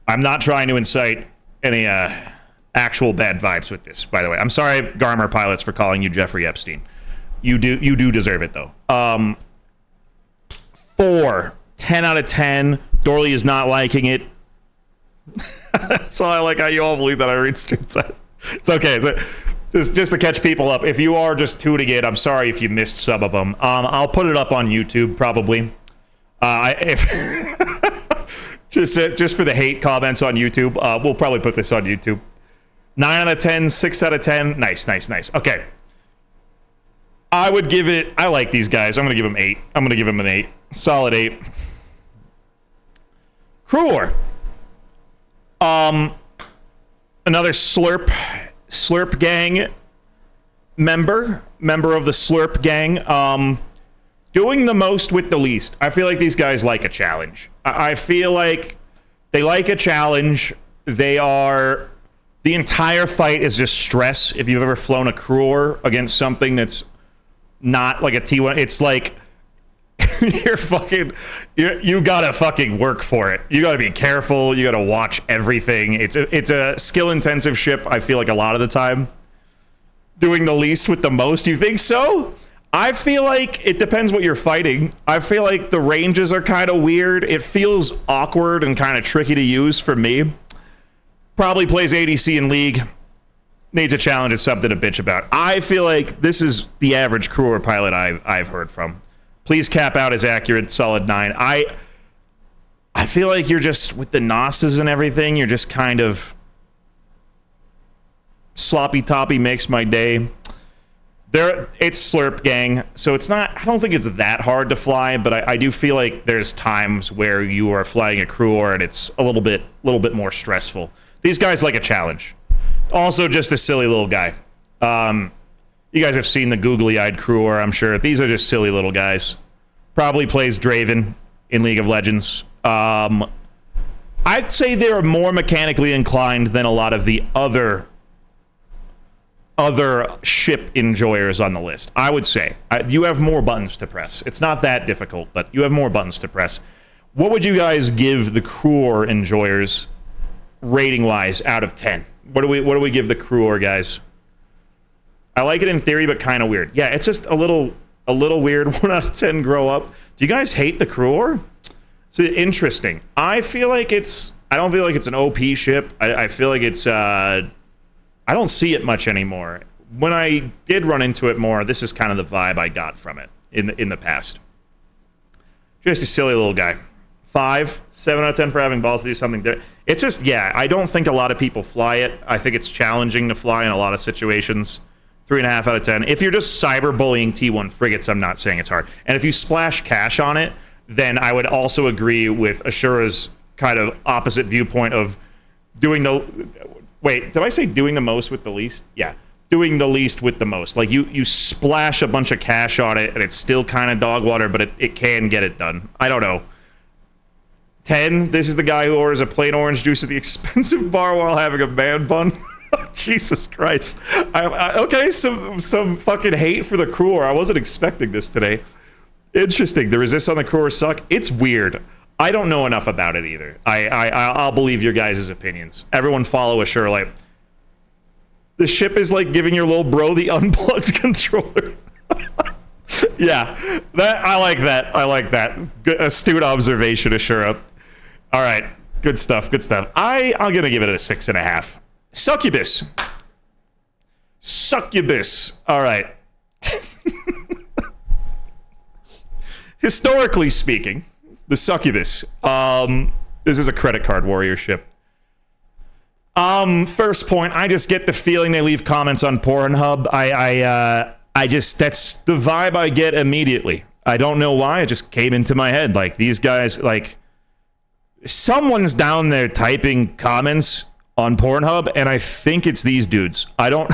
S1: I'm not trying to incite any actual bad vibes with this, by the way. I'm sorry, Garmur pilots, for calling you Jeffrey Epstein. You do deserve it though. 4. 10 out of 10. Dorley is not liking it. So I like how you all believe that I read stream size. It's okay. Just to catch people up. If you are just tuning in, I'm sorry if you missed some of them. I'll put it up on YouTube probably. Just for the hate comments on YouTube, we'll probably put this on YouTube. 9 out of 10, 6 out of 10. Nice. Okay. I would give it. I like these guys. I'm gonna give them 8. I'm gonna give them an 8. Solid 8. Cruor. Another Slurp gang member of the Slurp gang. Doing the most with the least. I feel like these guys like a challenge. I feel like they like a challenge. The entire fight is just stress. If you've ever flown a Cruor against something that's not like a T1, it's like you gotta fucking work for it. You gotta be careful. You gotta watch everything. It's a skill intensive ship. I feel like a lot of the time. Doing the least with the most. You think so? I feel like it depends what you're fighting. I feel like the ranges are kind of weird. It feels awkward and kind of tricky to use for me. Probably plays ADC in League. Needs a challenge and something to bitch about. I feel like this is the average Cruor pilot I've heard from. Please cap out as accurate, solid 9. I feel like you're just, with the NOSes and everything, you're just kind of sloppy toppy, makes my day. It's Slurp gang, so it's not, I don't think it's that hard to fly, but I do feel like there's times where you are flying a Cruor and it's a little bit more stressful. These guys like a challenge. Also just a silly little guy. You guys have seen the googly-eyed Cruor, I'm sure. These are just silly little guys. Probably plays Draven in League of Legends. I'd say they're more mechanically inclined than a lot of the other other ship enjoyers on the list. I would say you have more buttons to press. It's not that difficult, but you have more buttons to press. What would you guys give the Cruor enjoyers rating-wise out of 10? What do we give the Cruor guys? I like it in theory, but kind of weird. Yeah, it's just a little weird. 1 out of 10 grow up. Do you guys hate the Cruor? So interesting. I feel like I don't feel like it's an OP ship. I feel like it's I don't see it much anymore. When I did run into it more, this is kind of the vibe I got from it in the past. Just a silly little guy. 7 out of 10 for having balls to do something different. It's just, yeah, I don't think a lot of people fly it. I think it's challenging to fly in a lot of situations. 3.5 out of 10. If you're just cyberbullying T1 frigates, I'm not saying it's hard. And if you splash cash on it, then I would also agree with Ashura's kind of opposite viewpoint of doing the... Wait, did I say doing the most with the least? Yeah, doing the least with the most. Like, you splash a bunch of cash on it, and it's still kind of dog water, but it can get it done. I don't know. 10, this is the guy who orders a plain orange juice at the expensive bar while having a man bun. Jesus Christ. Okay, some fucking hate for the Cruor. I wasn't expecting this today. Interesting. The resists on the Cruor suck. It's weird. I don't know enough about it either. I'll believe your guys' opinions. Everyone follow Ashura. Like, the ship is like giving your little bro the unplugged controller. Yeah, I like that. I like that. Good, astute observation, Ashura. All right, good stuff. Good stuff. I'm gonna give it a 6.5. Succubus. Succubus. All right. Historically speaking, the Succubus. This is a credit card warrior ship. First point, I just get the feeling they leave comments on Pornhub. I just, that's the vibe I get immediately. I don't know why, it just came into my head. Like, these guys, like, someone's down there typing comments on Pornhub, and I think it's these dudes. I don't...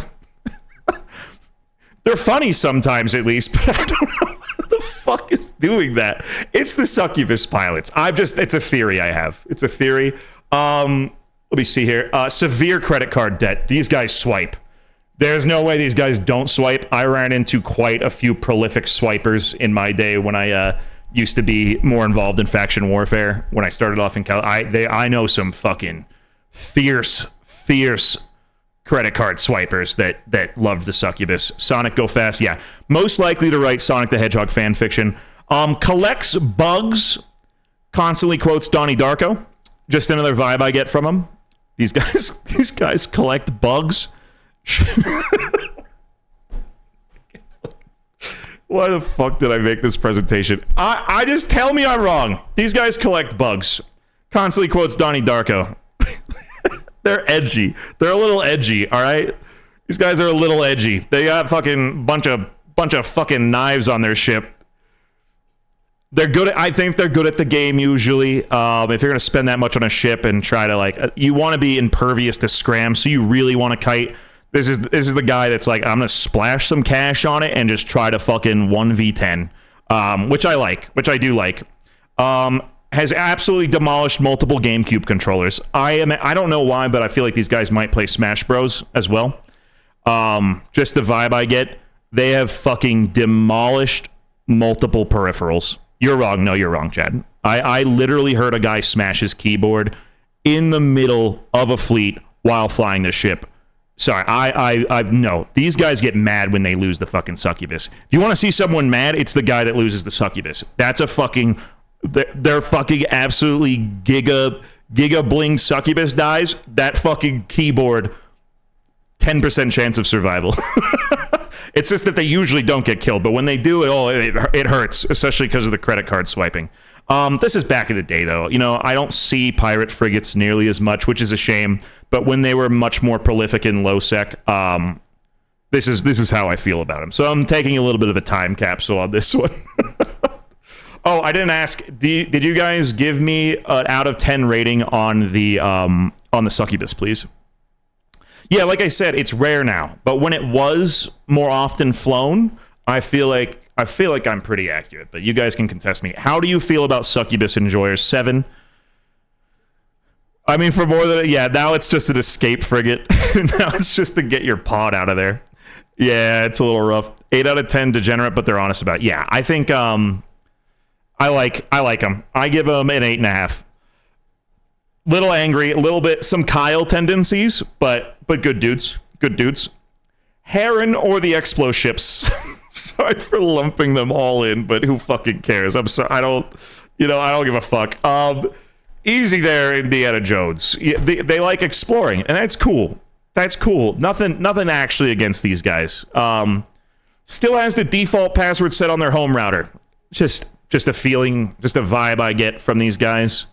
S1: They're funny sometimes, at least, but I don't know who the fuck is doing that. It's the Succubus pilots. It's a theory I have. It's a theory. Let me see here. Severe credit card debt. These guys swipe. There's no way these guys don't swipe. I ran into quite a few prolific swipers in my day when I used to be more involved in faction warfare. When I started off in Cal, I know some fucking fierce credit card swipers that loved the Succubus. Sonic Go Fast, yeah. Most likely to write Sonic the Hedgehog fan fiction. Collects bugs. Constantly quotes Donnie Darko. Just another vibe I get from him. These guys collect bugs. Why the fuck did I make this presentation? I just tell me I'm wrong. These guys collect bugs. Constantly quotes Donnie Darko. They're edgy. They're a little edgy, all right? These guys are a little edgy. They got fucking bunch of fucking knives on their ship. They're good at, I think they're good at the game usually. If you're going to spend that much on a ship and try to, like, you want to be impervious to scram, so you really want to kite. This is the guy that's like, I'm going to splash some cash on it and just try to fucking 1v10, which I like, which I do like. Has absolutely demolished multiple GameCube controllers. I don't know why, but I feel like these guys might play Smash Bros as well. Just the vibe I get. They have fucking demolished multiple peripherals. You're wrong. No, you're wrong, Chad. I literally heard a guy smash his keyboard in the middle of a fleet while flying the ship. Sorry, no. These guys get mad when they lose the fucking Succubus. If you want to see someone mad, it's the guy that loses the Succubus. That's a fucking... They're fucking absolutely giga bling Succubus dies. That fucking keyboard, 10% chance of survival. It's just that they usually don't get killed, but when they do, it hurts, especially because of the credit card swiping. This is back in the day, though. You know, I don't see pirate frigates nearly as much, which is a shame. But when they were much more prolific in low sec, this is how I feel about them. So I'm taking a little bit of a time capsule on this one. Oh, I didn't ask. Did you guys give me an out of 10 rating on the Succubus, please? Yeah, like I said, it's rare now. But when it was more often flown, I feel like I'm pretty accurate. But you guys can contest me. How do you feel about Succubus enjoyers? 7. I mean, for more than... Yeah, now it's just an escape frigate. Now it's just to get your pod out of there. Yeah, it's a little rough. 8 out of 10 degenerate, but they're honest about it. Yeah, I think I like them. I give them an 8.5. Little angry, a little bit some Kyle tendencies, but good dudes. Good dudes. Heron or the explo ships. Sorry for lumping them all in, but who fucking cares? I'm sorry. I don't give a fuck. Easy there, Indiana Jones. They like exploring, and that's cool. That's cool. Nothing actually against these guys. Still has the default password set on their home router. Just a feeling, just a vibe I get from these guys.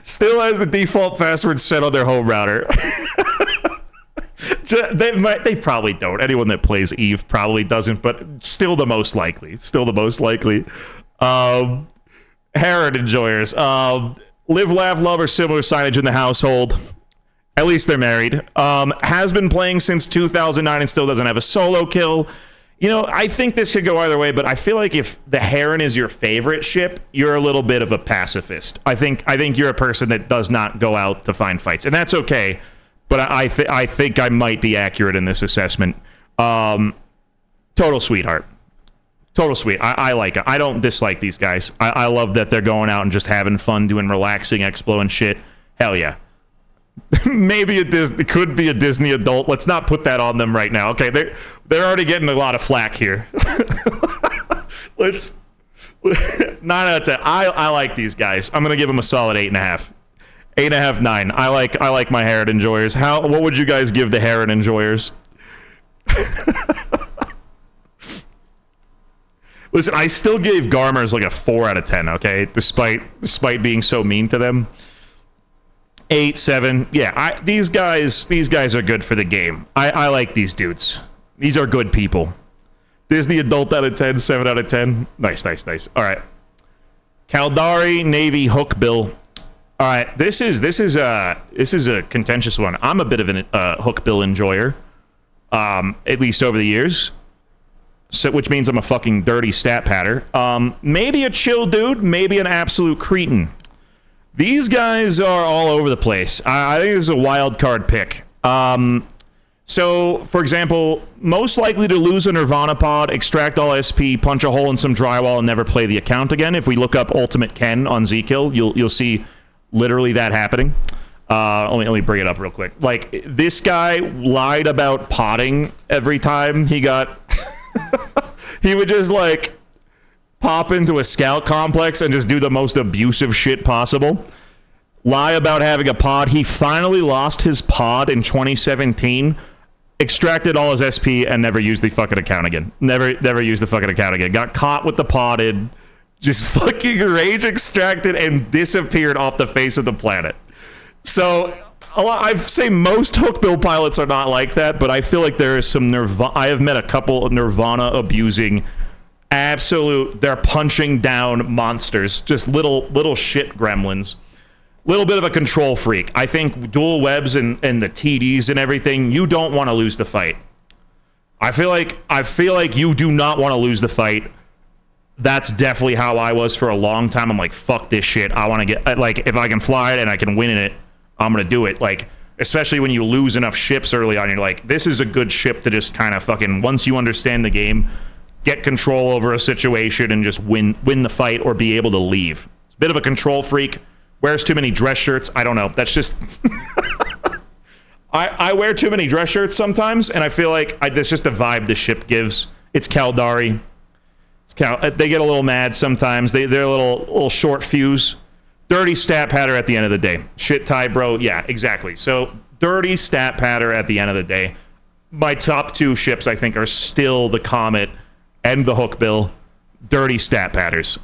S1: Still has the default password set on their home router. They probably don't. Anyone that plays Eve probably doesn't, but still the most likely. Heron enjoyers. Live, laugh, love, or similar signage in the household. At least they're married. Has been playing since 2009 and still doesn't have a solo kill. You know, I think this could go either way, but I feel like if the Heron is your favorite ship, you're a little bit of a pacifist. I think you're a person that does not go out to find fights, and that's okay. But I think I might be accurate in this assessment. Total sweetheart. Total sweet. I like it. I don't dislike these guys. I love that they're going out and just having fun, doing relaxing explo and shit. Hell yeah. Maybe it could be a Disney adult. Let's not put that on them right now. Okay, they're already getting a lot of flack here. Let's 9 out of 10. I like these guys. I'm gonna give them a solid 8.5. 8.5, 9. I like my Heron enjoyers. What would you guys give the Heron enjoyers? Listen, I still gave Garmurs like a 4 out of 10, okay? Despite being so mean to them. 8, 7. Yeah, these guys are good for the game. I like these dudes. These are good people. Disney adult out of 10, 7 out of 10. Nice. All right. Caldari Navy Hookbill. All right, this is a contentious one. I'm a bit of an Hookbill enjoyer, at least over the years. So, which means I'm a fucking dirty stat patter. Maybe a chill dude, maybe an absolute cretin. These guys are all over the place. I think this is a wild card pick. So, for example, most likely to lose a Nirvana pod, extract all SP, punch a hole in some drywall, and never play the account again. If we look up Ultimate Ken on Zkill, you'll see literally that happening. Let me bring it up real quick. Like, this guy lied about potting every time he got... He would just, like, pop into a scout complex and just do the most abusive shit possible. Lie about having a pod. He finally lost his pod in 2017, extracted all his SP, and never used the fucking account again. Never used the fucking account again. Got caught with the podded, just fucking rage extracted, and disappeared off the face of the planet. So... I'd say most Hookbill pilots are not like that, but I feel like there is some I have met a couple of Nirvana abusing absolute, they're punching down monsters, just little shit gremlins. Little bit of a control freak. I think dual webs and the TDs and everything, you don't want to lose the fight. I feel like you do not want to lose the fight. That's definitely how I was for a long time. I'm like, fuck this shit. I want to get, like, if I can fly it and I can win in it, I'm going to do it. Like, especially when you lose enough ships early on, you're like, this is a good ship to just kind of fucking, once you understand the game, get control over a situation and just win the fight or be able to leave. It's a bit of a control freak. Wears too many dress shirts. I don't know. That's just... I wear too many dress shirts sometimes, and I feel like that's just the vibe the ship gives. It's Caldari. They get a little mad sometimes. They're a little short fuse. Dirty stat patter at the end of the day. Shit tie, bro. Yeah, exactly. So, dirty stat patter at the end of the day. My top two ships, I think, are still the Comet and the Hookbill. Dirty stat patters.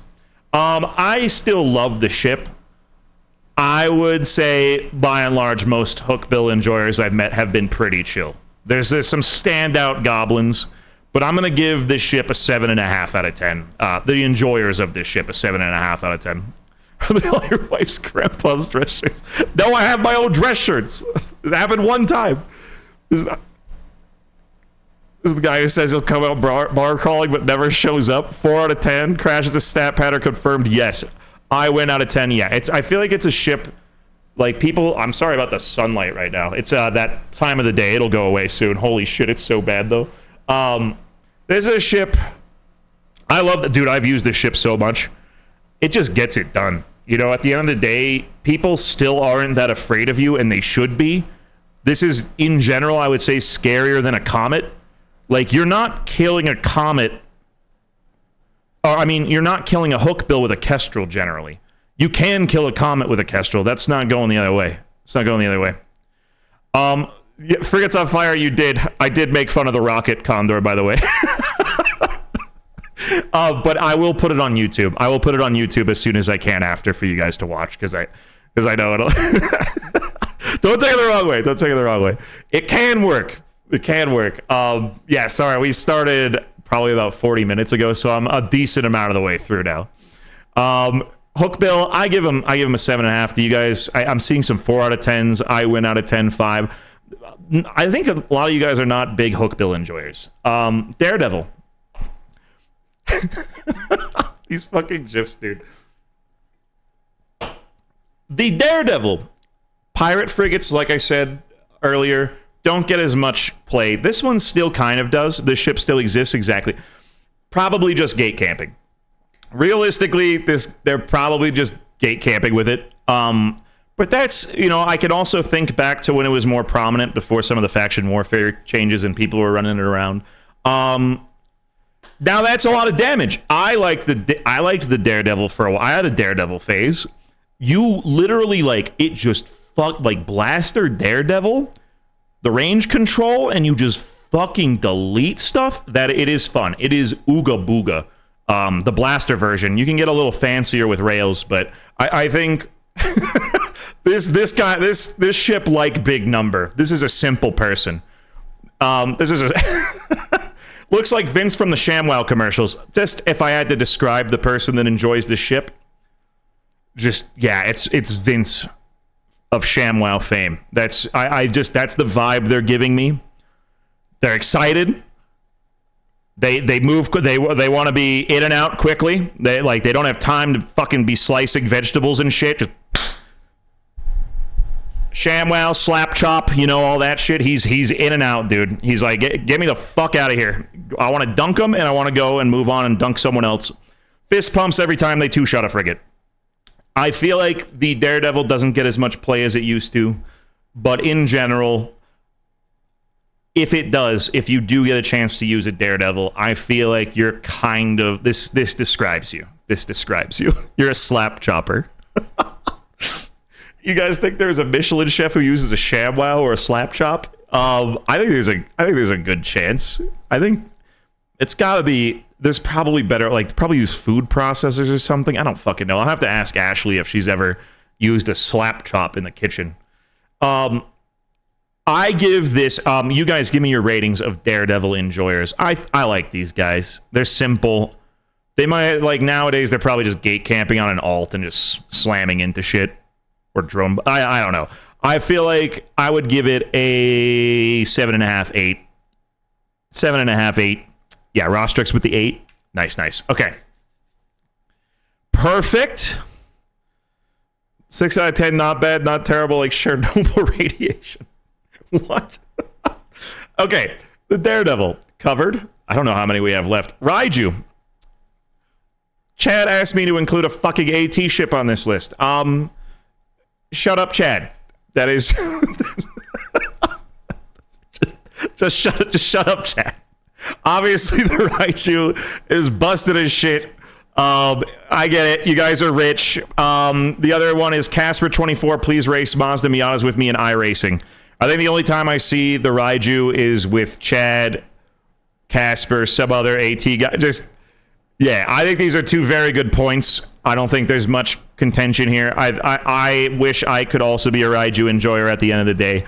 S1: I still love the ship. I would say, by and large, most Hookbill enjoyers I've met have been pretty chill. There's some standout goblins, but I'm going to give this ship a 7.5 out of 10. The enjoyers of this ship, a 7.5 out of 10. Are they all your wife's grandpa's dress shirts? No, I have my own dress shirts. It happened one time. This is the guy who says he'll come out bar crawling but never shows up. 4 out of 10. Crashes a stat pattern confirmed. Yes. I win out of 10. Yeah. I feel like it's a ship Like, people, I'm sorry about the sunlight right now. It's that time of the day. It'll go away soon. Holy shit, it's so bad, though. This is a ship. I love that. Dude, I've used this ship so much. It just gets it done. You know, at the end of the day, people still aren't that afraid of you, and they should be. This is, in general, I would say, scarier than a Comet. Like, you're not killing a Comet. Or, I mean, you're not killing a Hookbill with a Kestrel, generally. You can kill a Comet with a Kestrel. That's not going the other way. It's not going the other way. Yeah, Frigates on Fire, you did. I did make fun of the rocket Condor, by the way. But I will put it on YouTube. I will put it on YouTube as soon as I can after for you guys to watch, because I know it'll... Don't take it the wrong way. Don't take it the wrong way. It can work. It can work. Yeah, sorry. We started probably about 40 minutes ago, so I'm a decent amount of the way through now. Hookbill, I give him a 7.5. Do you guys? I'm seeing some 4 out of 10s. I win out of 10, 5. I think a lot of you guys are not big Hookbill enjoyers. Daredevil. These fucking gifs, dude. The Daredevil. Pirate frigates, like I said earlier, don't get as much play. This one still kind of does. This ship still exists, exactly. Probably just gate camping. Realistically, they're probably just gate camping with it. But that's, you know, I can also think back to when it was more prominent before some of the faction warfare changes and people were running it around. Now that's a lot of damage. I liked the Daredevil for a while. I had a Daredevil phase. You literally, like, it just fucked, like, Blaster Daredevil, the range control, and you just fucking delete stuff. That it is fun. It is ooga booga. The Blaster version. You can get a little fancier with rails, but I think this ship, like Big Number. This is a simple person. This is a looks like Vince from the ShamWow commercials. Just if I had to describe the person that enjoys the ship, just yeah, it's Vince of ShamWow fame. That's that's the vibe they're giving me. They're excited. They move. They want to be in and out quickly. They don't have time to fucking be slicing vegetables and shit. Just ShamWow, slap chop, you know, all that shit. He's in and out, dude. He's like, get me the fuck out of here. I want to dunk him, and I want to go and move on and dunk someone else. Fist pumps every time they two-shot a frigate. I feel like the Daredevil doesn't get as much play as it used to, but in general, if you do get a chance to use a Daredevil, I feel like you're kind of this describes you. This describes you. You're a slap chopper. You guys think there's a Michelin chef who uses a ShamWow or a slap chop? I think there's a good chance. I think it's gotta be. There's probably better, like, probably use food processors or something. I don't fucking know. I'll have to ask Ashley if she's ever used a slap chop in the kitchen. I give this, you guys give me your ratings of Daredevil enjoyers. I like these guys. They're simple. They might, like, nowadays, they're probably just gate camping on an alt and just slamming into shit. Or drone. I don't know. I feel like I would give it a 7.5, 8. 7.5, 8. Yeah, Rostrix with the 8. Nice. Okay. Perfect. 6 out of 10, not bad, not terrible, like Chernobyl radiation. What? Okay, the Daredevil covered. I don't know how many we have left. Raiju. Chad asked me to include a fucking AT ship on this list. Shut up, Chad. That is... just shut up, Chad. Obviously, the Raiju is busted as shit. I get it. You guys are rich. The other one is Casper24. Please race Mazda Miatas with me in iRacing. I think the only time I see the Raiju is with Chad, Casper, some other AT guy. Just, yeah, I think these are two very good points. I don't think there's much contention here. I wish I could also be a Raiju enjoyer at the end of the day.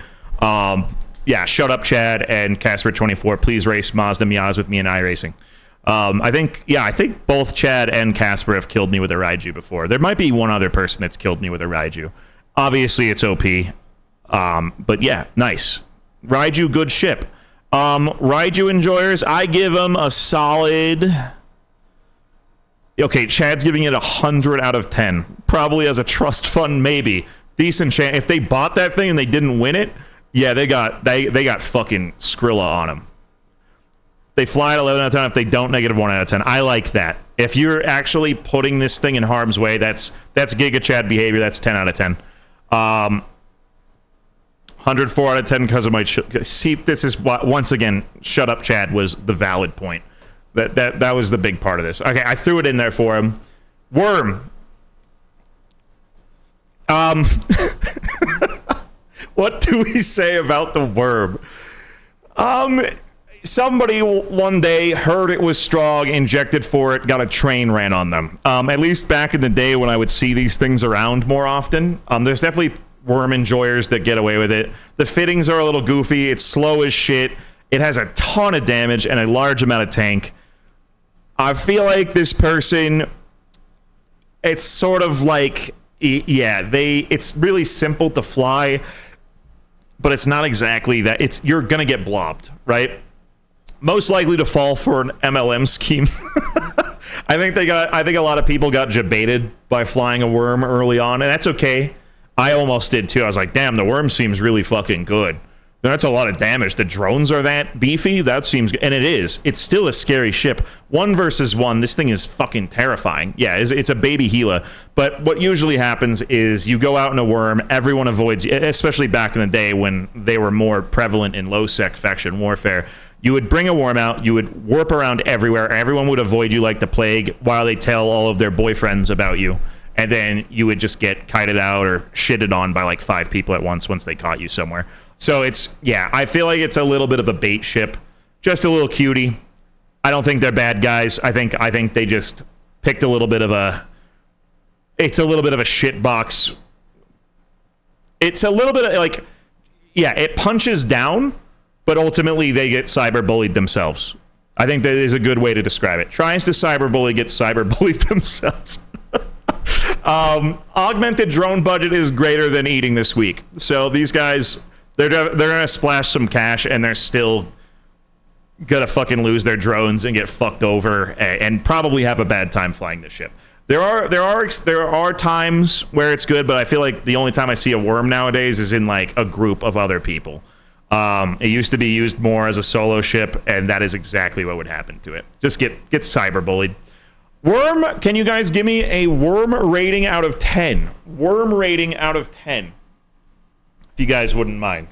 S1: Yeah, shut up, Chad, and Casper24. Please race Mazda Miatas with me in iRacing. I think both Chad and Casper have killed me with a Raiju before. There might be one other person that's killed me with a Raiju. Obviously, it's OP. But yeah, nice. Raiju, good ship. Raiju enjoyers, I give them a solid... Okay, Chad's giving it 100 out of 10. Probably as a trust fund, maybe. decent chance. If they bought that thing and they didn't win it, yeah, they got fucking Skrilla on them. They fly at 11 out of 10. If they don't, -1 out of 10. I like that. If you're actually putting this thing in harm's way, that's Giga Chad behavior. That's 10 out of 10. 104 out of 10 because of my... See, this is what, once again, shut up, Chad, was the valid point. That was the big part of this. Okay, I threw it in there for him. Worm. What do we say about the worm? Somebody one day heard it was strong, injected for it, got a train ran on them. At least back in the day when I would see these things around more often. There's definitely worm enjoyers that get away with it. The fittings are a little goofy. It's slow as shit. It has a ton of damage and a large amount of tank. I feel like this person, it's sort of like, yeah, it's really simple to fly, but it's not exactly that. You're gonna get blobbed, right? Most likely to fall for an MLM scheme. I think a lot of people got jebaited by flying a worm early on, and that's okay. I almost did too. I was like, damn, the worm seems really fucking good. That's a lot of damage. The drones are that beefy? That seems good. And it is. It's still a scary ship. 1 versus 1, this thing is fucking terrifying. Yeah, it's a baby Gila. But what usually happens is you go out in a worm, everyone avoids you, especially back in the day when they were more prevalent in low-sec faction warfare. You would bring a worm out, you would warp around everywhere, everyone would avoid you like the plague while they tell all of their boyfriends about you. And then you would just get kited out or shitted on by like 5 people at once they caught you somewhere. So it's, yeah, I feel like it's a little bit of a bait ship. Just a little cutie. I don't think they're bad guys. I think they just picked a little bit of a... It's a little bit of a shit box. It's a little bit of like... Yeah, it punches down, but ultimately they get cyberbullied themselves. I think that is a good way to describe it. Tries to cyberbully, gets cyberbullied themselves. Augmented drone budget is greater than eating this week. So these guys, they're gonna splash some cash, and they're still gonna fucking lose their drones and get fucked over, and probably have a bad time flying this ship. There are times where it's good, but I feel like the only time I see a worm nowadays is in like a group of other people. It used to be used more as a solo ship, and that is exactly what would happen to it. Just get cyberbullied. Worm, can you guys give me a worm rating out of 10? Worm rating out of 10. If you guys wouldn't mind.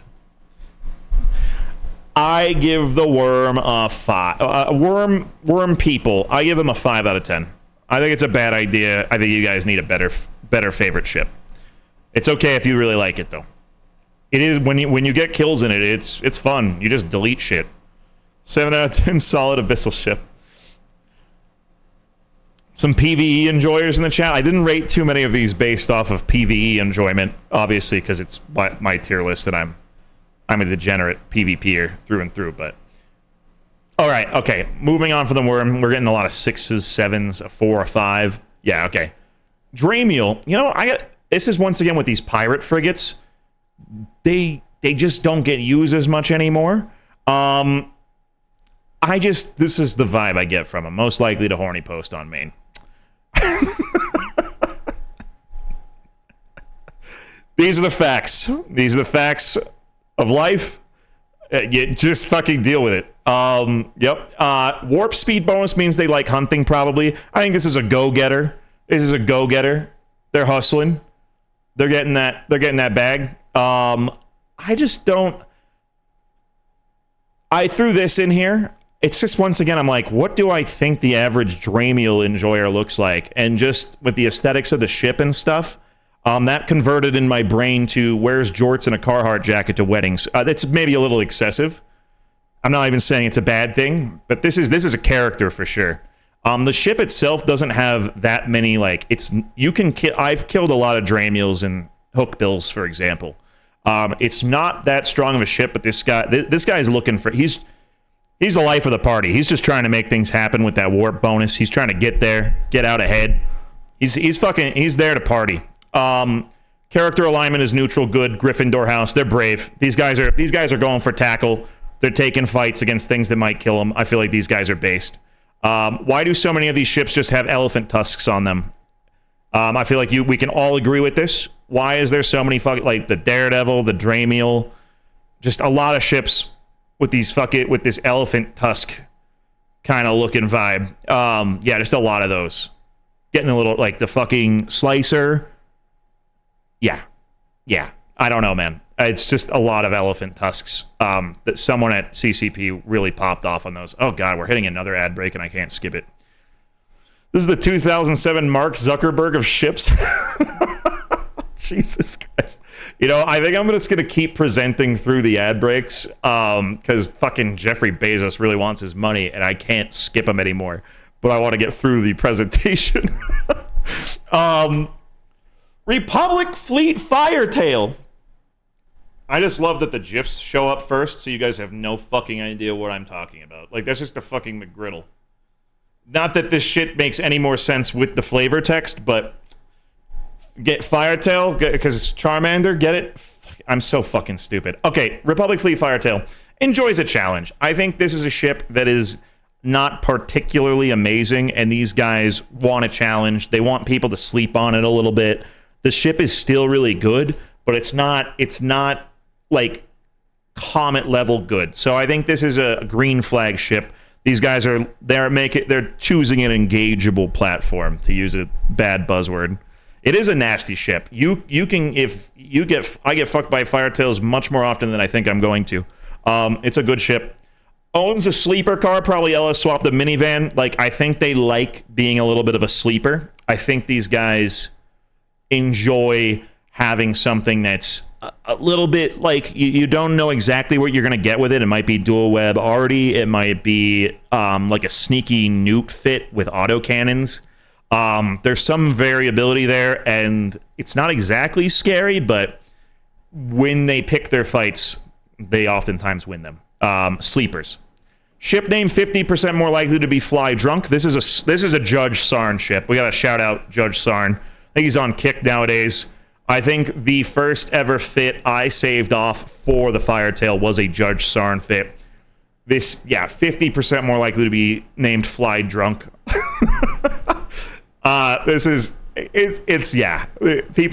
S1: I give the worm a 5. Worm people, I give them a 5 out of 10. I think it's a bad idea. I think you guys need a better favorite ship. It's okay if you really like it, though. It is, when you get kills in it, it's fun. You just delete shit. 7 out of 10 solid abyssal ship. Some PvE enjoyers in the chat. I didn't rate too many of these based off of PvE enjoyment, obviously, because it's my tier list, and I'm a degenerate PvPer through and through. But all right, okay. Moving on from the worm, we're getting a lot of 6s, 7s, a 4, a 5. Yeah, okay. Dramiel. You know, this is once again with these pirate frigates. They just don't get used as much anymore. This is the vibe I get from them. Most likely to horny post on main. These are the facts. These are the facts of life. You just fucking deal with it. Yep. Warp speed bonus means they like hunting, probably. I think this is a go-getter. This is a go-getter. They're hustling. They're getting that bag. I just don't... I threw this in here. It's just, once again, I'm like, what do I think the average Dramiel enjoyer looks like? And just with the aesthetics of the ship and stuff, that converted in my brain to wears jorts and a Carhartt jacket to weddings. That's maybe a little excessive. I'm not even saying it's a bad thing, but this is a character for sure. The ship itself doesn't have that many, like, I've killed a lot of Dramiels and Hookbills, for example. It's not that strong of a ship, but this guy's looking for... He's the life of the party. He's just trying to make things happen with that warp bonus. He's trying to get there, get out ahead. He's there to party. Character alignment is neutral, good. Gryffindor house, they're brave. These guys are going for tackle. They're taking fights against things that might kill them. I feel like these guys are based. Why do so many of these ships just have elephant tusks on them? I feel like we can all agree with this. Why is there so many fucking, like, the Daredevil, the Dramiel, just a lot of ships with these with this elephant tusk kind of looking vibe. Yeah, just a lot of those. Getting a little, like, the fucking Slicer. Yeah. I don't know, man. It's just a lot of elephant tusks. That someone at CCP really popped off on those. Oh, God, we're hitting another ad break, and I can't skip it. This is the 2007 Mark Zuckerberg of ships. Jesus Christ. You know, I think I'm just going to keep presenting through the ad breaks because fucking Jeffrey Bezos really wants his money, and I can't skip him anymore. But I want to get through the presentation. Republic Fleet Firetail. I just love that the GIFs show up first, so you guys have no fucking idea what I'm talking about. Like, that's just a fucking McGriddle. Not that this shit makes any more sense with the flavor text, but get Firetail, because Charmander, get it? I'm so fucking stupid. Okay, Republic Fleet Firetail enjoys a challenge. I think this is a ship that is not particularly amazing, and these guys want a challenge. They want people to sleep on it a little bit. The ship is still really good, but it's not like Comet level good. So I think this is a green flag ship. These guys they're choosing an engageable platform, to use a bad buzzword. It is a nasty ship. I get fucked by Firetails much more often than I think I'm going to. It's a good ship. Owns a sleeper car, probably LS swap the minivan. Like, I think they like being a little bit of a sleeper. I think these guys enjoy having something that's a little bit like you don't know exactly what you're going to get with it. It might be dual web arty. It might be like a sneaky nuke fit with autocannons. There's some variability there, and it's not exactly scary, but when they pick their fights, they oftentimes win them. Sleepers. Ship name 50% more likely to be fly drunk. This is a Judge Sarn ship. We got to shout out Judge Sarn. I think he's on kick nowadays. I think the first ever fit I saved off for the Firetail was a Judge Sarn fit. 50% more likely to be named fly drunk. People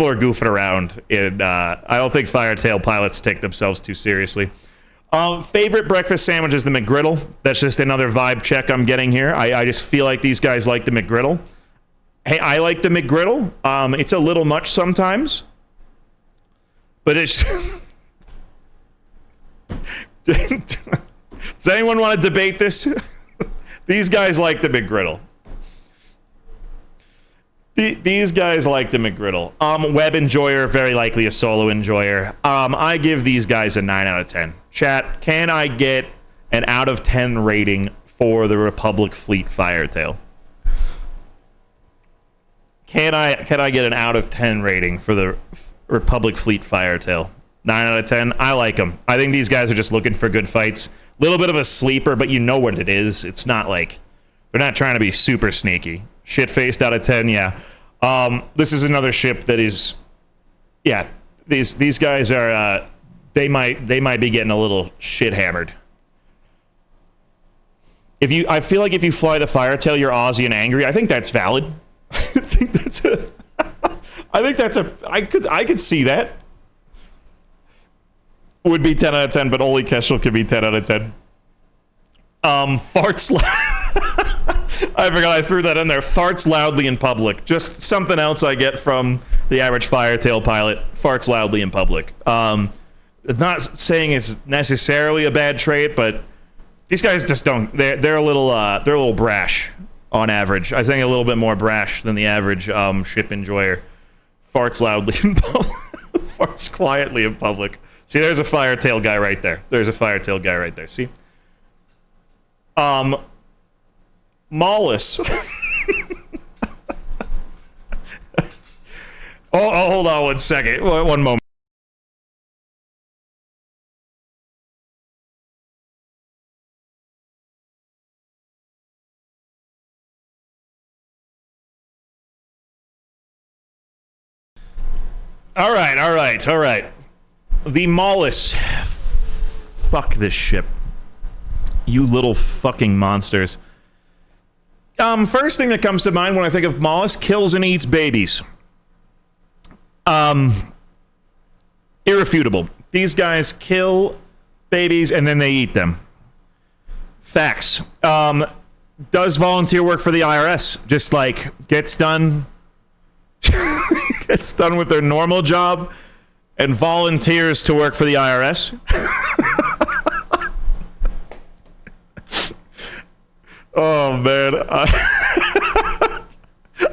S1: are goofing around, and I don't think Firetail pilots take themselves too seriously. Favorite breakfast sandwich is the McGriddle. That's just another vibe check I'm getting here. I just feel like these guys like the McGriddle. Hey, I like the McGriddle. It's a little much sometimes, but it's... Does anyone want to debate this? These guys like the McGriddle. These guys like the McGriddle. Web enjoyer, very likely a solo enjoyer. I give these guys a 9 out of 10. Chat, can I get an out of 10 rating for the Republic Fleet Firetail? Can I get an out of 10 rating for the Republic Fleet Firetail? 9 out of 10. I like them. I think these guys are just looking for good fights. Little bit of a sleeper, but you know what it is. It's not like they're not trying to be super sneaky. Shit-faced out of 10, yeah. This is another ship that is, yeah. These guys are they might be getting a little shit hammered. I feel like if you fly the Firetail, you're Aussie and angry. I think that's valid. I could see that. Would be 10 out of 10, but only Kestrel could be 10 out of 10. Farts. I forgot I threw that in there. Farts loudly in public. Just something else I get from the average Firetail pilot. Farts loudly in public. Not saying it's necessarily a bad trait, but these guys just don't. They're a little brash on average. I think a little bit more brash than the average ship enjoyer. Farts loudly in public. Farts quietly in public. See, there's a Firetail guy right there. See? Maulus. oh, hold on 1 second. One moment. All right. The Maulus. Fuck this ship. You little fucking monsters. First thing that comes to mind when I think of Maulus, kills and eats babies. Irrefutable. These guys kill babies and then they eat them. Facts. Does volunteer work for the IRS? Just like gets done with their normal job and volunteers to work for the IRS. Oh man.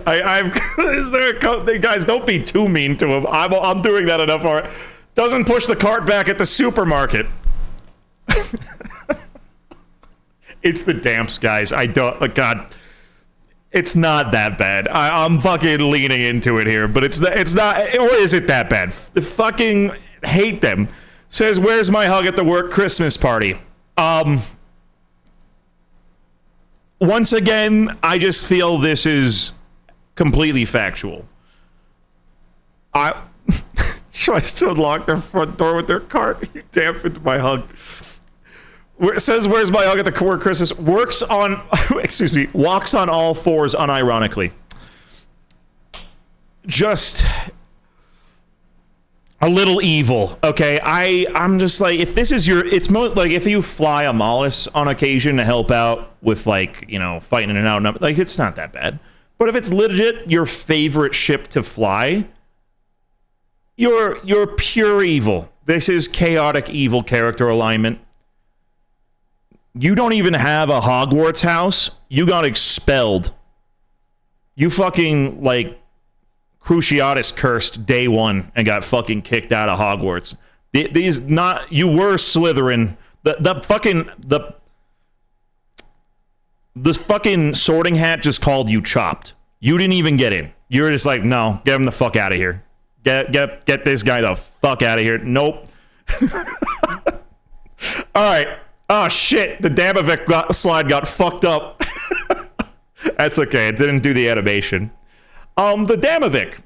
S1: Is there a code? Guys, don't be too mean to him. I'm doing that enough already. Doesn't push the cart back at the supermarket. It's the damps, guys. I don't. Like, God, it's not that bad. I'm fucking leaning into it here, but it's not. Or is it that bad? Fucking hate them. Says, "Where's my hug at the work Christmas party?" Once again, I just feel this is completely factual. Tries to unlock their front door with their cart. You dampened my hug. It says, "Where's my hug at the core Christmas?" Walks on all fours unironically. Just a little evil. Okay, I'm just like, if this is your, it's like if you fly a Maulus on occasion to help out with, like, you know, fighting in and out, like, it's not that bad. But if it's legit your favorite ship to fly, you're pure evil. This is chaotic evil character alignment. You don't even have a Hogwarts house. You got expelled. You fucking, like, Cruciatus cursed day one and got fucking kicked out of Hogwarts. You were Slytherin. The fucking Sorting Hat just called you chopped. You didn't even get in. You were just like, no, get him the fuck out of here. Get this guy the fuck out of here. Nope. All right. Oh shit, the Damavik slide got fucked up. That's okay, it didn't do the animation. The Damavik.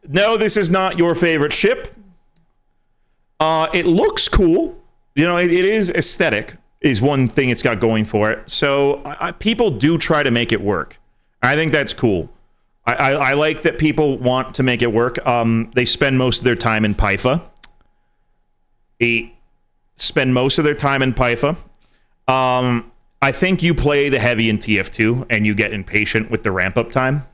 S1: No, this is not your favorite ship. It looks cool. You know, it is aesthetic, is one thing it's got going for it. So people do try to make it work. I think that's cool. I like that people want to make it work. They spend most of their time in Pytha. I think you play the heavy in TF2 and you get impatient with the ramp up time.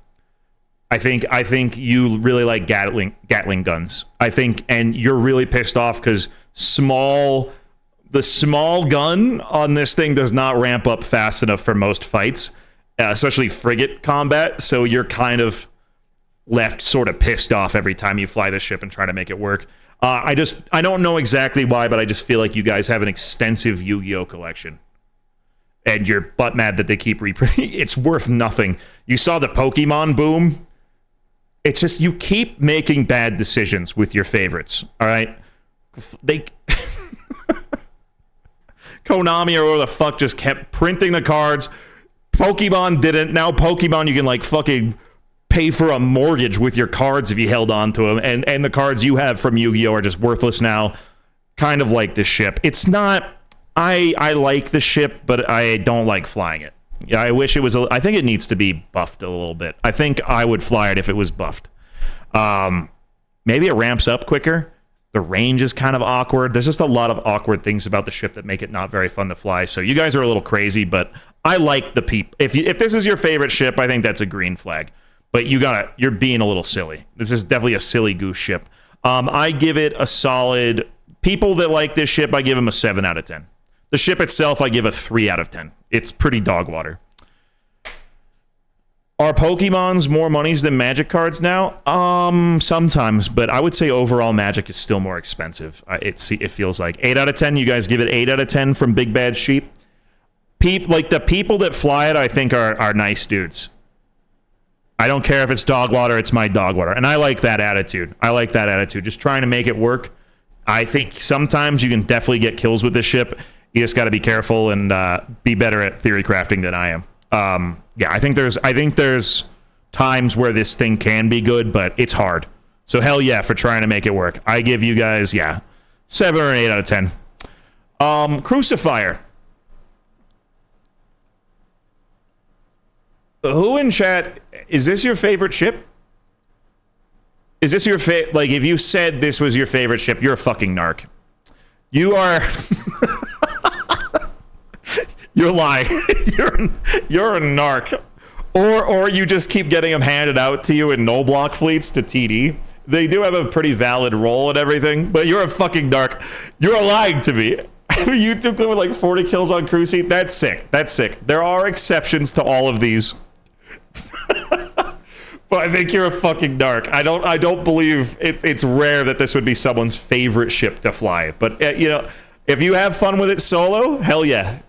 S1: I think you really like Gatling guns. And you're really pissed off because the small gun on this thing does not ramp up fast enough for most fights, especially frigate combat. So you're kind of left sort of pissed off every time you fly this ship and try to make it work. I don't know exactly why, but I just feel like you guys have an extensive Yu-Gi-Oh collection. And you're butt mad that they keep reprinting. It's worth nothing. You saw the Pokemon boom. It's just, you keep making bad decisions with your favorites. All right? Konami or whatever the fuck just kept printing the cards. Pokemon didn't. Now Pokemon, you can, like, fucking pay for a mortgage with your cards if you held on to them. And the cards you have from Yu-Gi-Oh are just worthless now. Kind of like this ship. It's not... I like the ship, but I don't like flying it. Yeah, I wish it was... I think it needs to be buffed a little bit. I think I would fly it if it was buffed. Maybe it ramps up quicker. The range is kind of awkward. There's just a lot of awkward things about the ship that make it not very fun to fly. So you guys are a little crazy, but I like the peep. If this is your favorite ship, I think that's a green flag. But you're being a little silly. This is definitely a silly goose ship. I give it a solid... People that like this ship, I give them a 7 out of 10. The ship itself, I give a 3 out of 10. It's pretty dog water. Are Pokemons more monies than Magic cards now? Sometimes, but I would say overall Magic is still more expensive. It feels like 8 out of 10. You guys give it 8 out of 10 from Big Bad Sheep. Like the people that fly it, I think are nice dudes. I don't care if it's dog water, it's my dog water. And I like that attitude. Just trying to make it work. I think sometimes you can definitely get kills with this ship. You just got to be careful and be better at theory crafting than I am. Yeah, I think there's times where this thing can be good, but it's hard. So hell yeah for trying to make it work. I give you guys 7 or 8 out of 10. Crucifier. Who in chat, is this your favorite ship? Is this your favorite? Like, if you said this was your favorite ship, you're a fucking narc. You are. You're lying. You're a narc. Or you just keep getting them handed out to you in no block fleets to TD. They do have a pretty valid role and everything, but you're a fucking narc. You're lying to me. YouTube clip with like 40 kills on Cruci. That's sick. That's sick. There are exceptions to all of these. But I think you're a fucking narc. I don't believe it's rare that this would be someone's favorite ship to fly. But you know, if you have fun with it solo, hell yeah.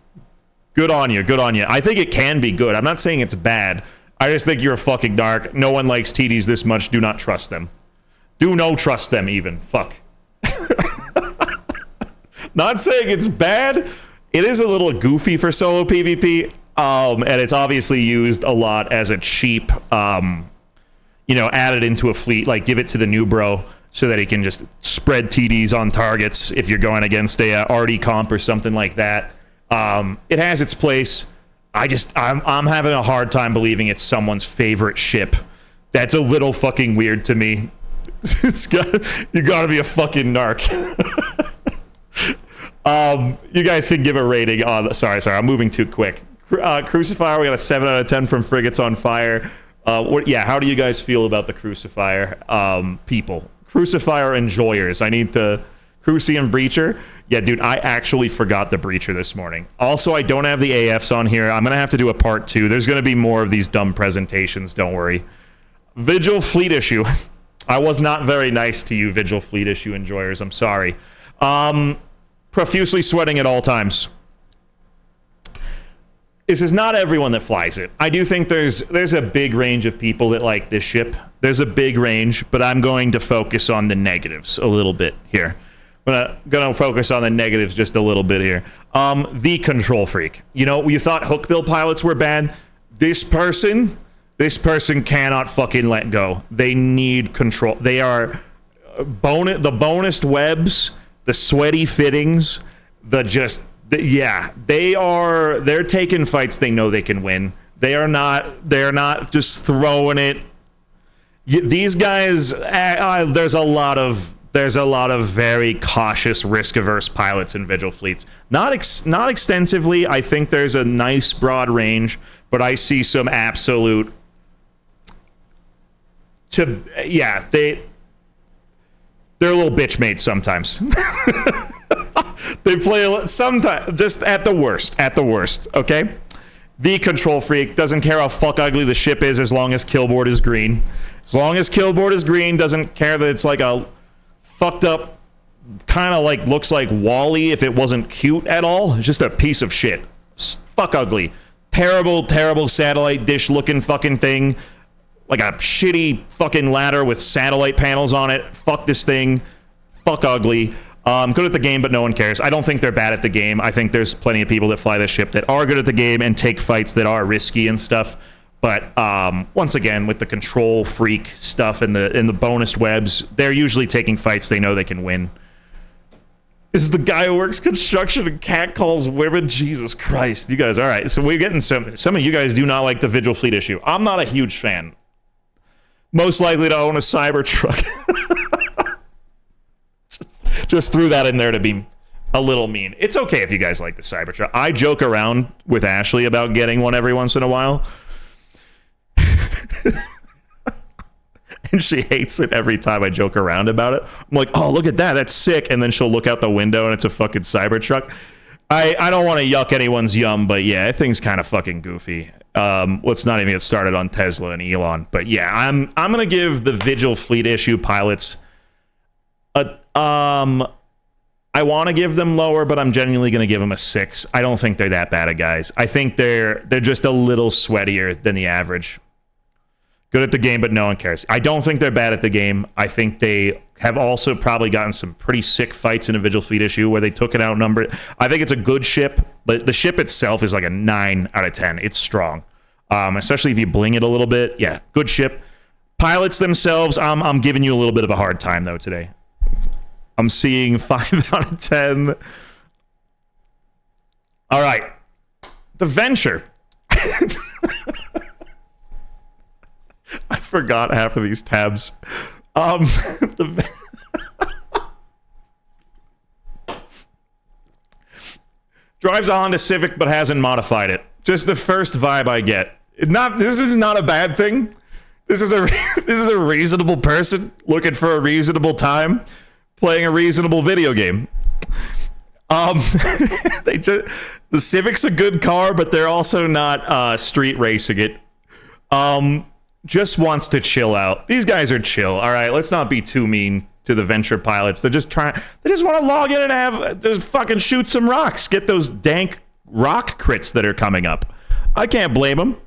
S1: Good on you. Good on you. I think it can be good. I'm not saying it's bad. I just think you're a fucking narc. No one likes TDs this much. Do not trust them. Do no trust them even. Fuck. Not saying it's bad. It is a little goofy for solo PvP. And it's obviously used a lot as a cheap, you know, added into a fleet, like give it to the new bro so that he can just spread TDs on targets if you're going against a RD comp or something like that. It has its place. I'm having a hard time believing it's someone's favorite ship. That's a little fucking weird to me. You gotta be a fucking narc. You guys can give a rating on. Sorry, I'm moving too quick. Crucifier, we got a 7 out of 10 from Frigates on Fire. How do you guys feel about the Crucifier people? Crucifier enjoyers. I need the Crucian Breacher. Yeah, dude, I actually forgot the Breacher this morning. Also, I don't have the AFs on here. I'm going to have to do a part 2. There's going to be more of these dumb presentations, don't worry. Vigil Fleet Issue. I was not very nice to you, Vigil Fleet Issue enjoyers. I'm sorry. Profusely sweating at all times. This is not everyone that flies it. I do think there's a big range of people that like this ship. There's a big range, but I'm going to focus on the negatives a little bit here. I'm gonna focus on the negatives just a little bit here. The control freak. You know, you thought Hookbill pilots were bad. This person cannot fucking let go. They need control. They are the bonus webs, the sweaty fittings, they're taking fights they know they can win. They're not just throwing it. These guys, there's a lot of very cautious, risk-averse pilots in Vigil fleets. Not extensively. I think there's a nice broad range, but I see some absolute. They're a little bitch made sometimes. They play sometimes, just at the worst, okay? The control freak doesn't care how fuck ugly the ship is as long as killboard is green. As long as killboard is green, doesn't care that it's like a fucked up, kind of like looks like Wall-E if it wasn't cute at all. It's just a piece of shit. Fuck ugly. Terrible satellite dish looking fucking thing. Like a shitty fucking ladder with satellite panels on it. Fuck this thing. Fuck ugly. Good at the game, but no one cares. I don't think they're bad at the game. I think there's plenty of people that fly this ship that are good at the game and take fights that are risky and stuff. But once again, with the control freak stuff and the bonus webs, they're usually taking fights they know they can win. This is the guy who works construction and catcalls women. Jesus Christ, you guys. All right, so we're getting some of you guys do not like the Vigil fleet issue. I'm not a huge fan. Most likely to own a Cybertruck. Just threw that in there to be a little mean. It's okay if you guys like the Cybertruck. I joke around with Ashley about getting one every once in a while. And she hates it every time I joke around about it. I'm like, oh, look at that. That's sick. And then she'll look out the window and it's a fucking Cybertruck. I don't want to yuck anyone's yum, but yeah, that thing's kind of fucking goofy. Let's not even get started on Tesla and Elon. But yeah, I'm going to give the Vigil fleet issue pilots I want to give them lower, but I'm genuinely going to give them a 6. I don't think they're that bad of guys. I think they're just a little sweatier than the average. Good at the game, but no one cares. I don't think they're bad at the game. I think they have also probably gotten some pretty sick fights in a Vigil fleet issue where they took an outnumbered. I think it's a good ship, but the ship itself is like a 9 out of 10. It's strong, especially if you bling it a little bit. Yeah, good ship. Pilots themselves, I'm giving you a little bit of a hard time though today. I'm seeing 5 out of 10. All right. The Venture. I forgot half of these tabs. The drives a Honda Civic but hasn't modified it. Just the first vibe I get. This is not a bad thing. This is a reasonable person looking for a reasonable time, playing a reasonable video game. The Civic's a good car, but they're also not street racing it. Just wants to chill out. These guys are chill. All right, let's not be too mean to the venture pilots. They just want to log in and just fucking shoot some rocks. Get those dank rock crits that are coming up. I can't blame them.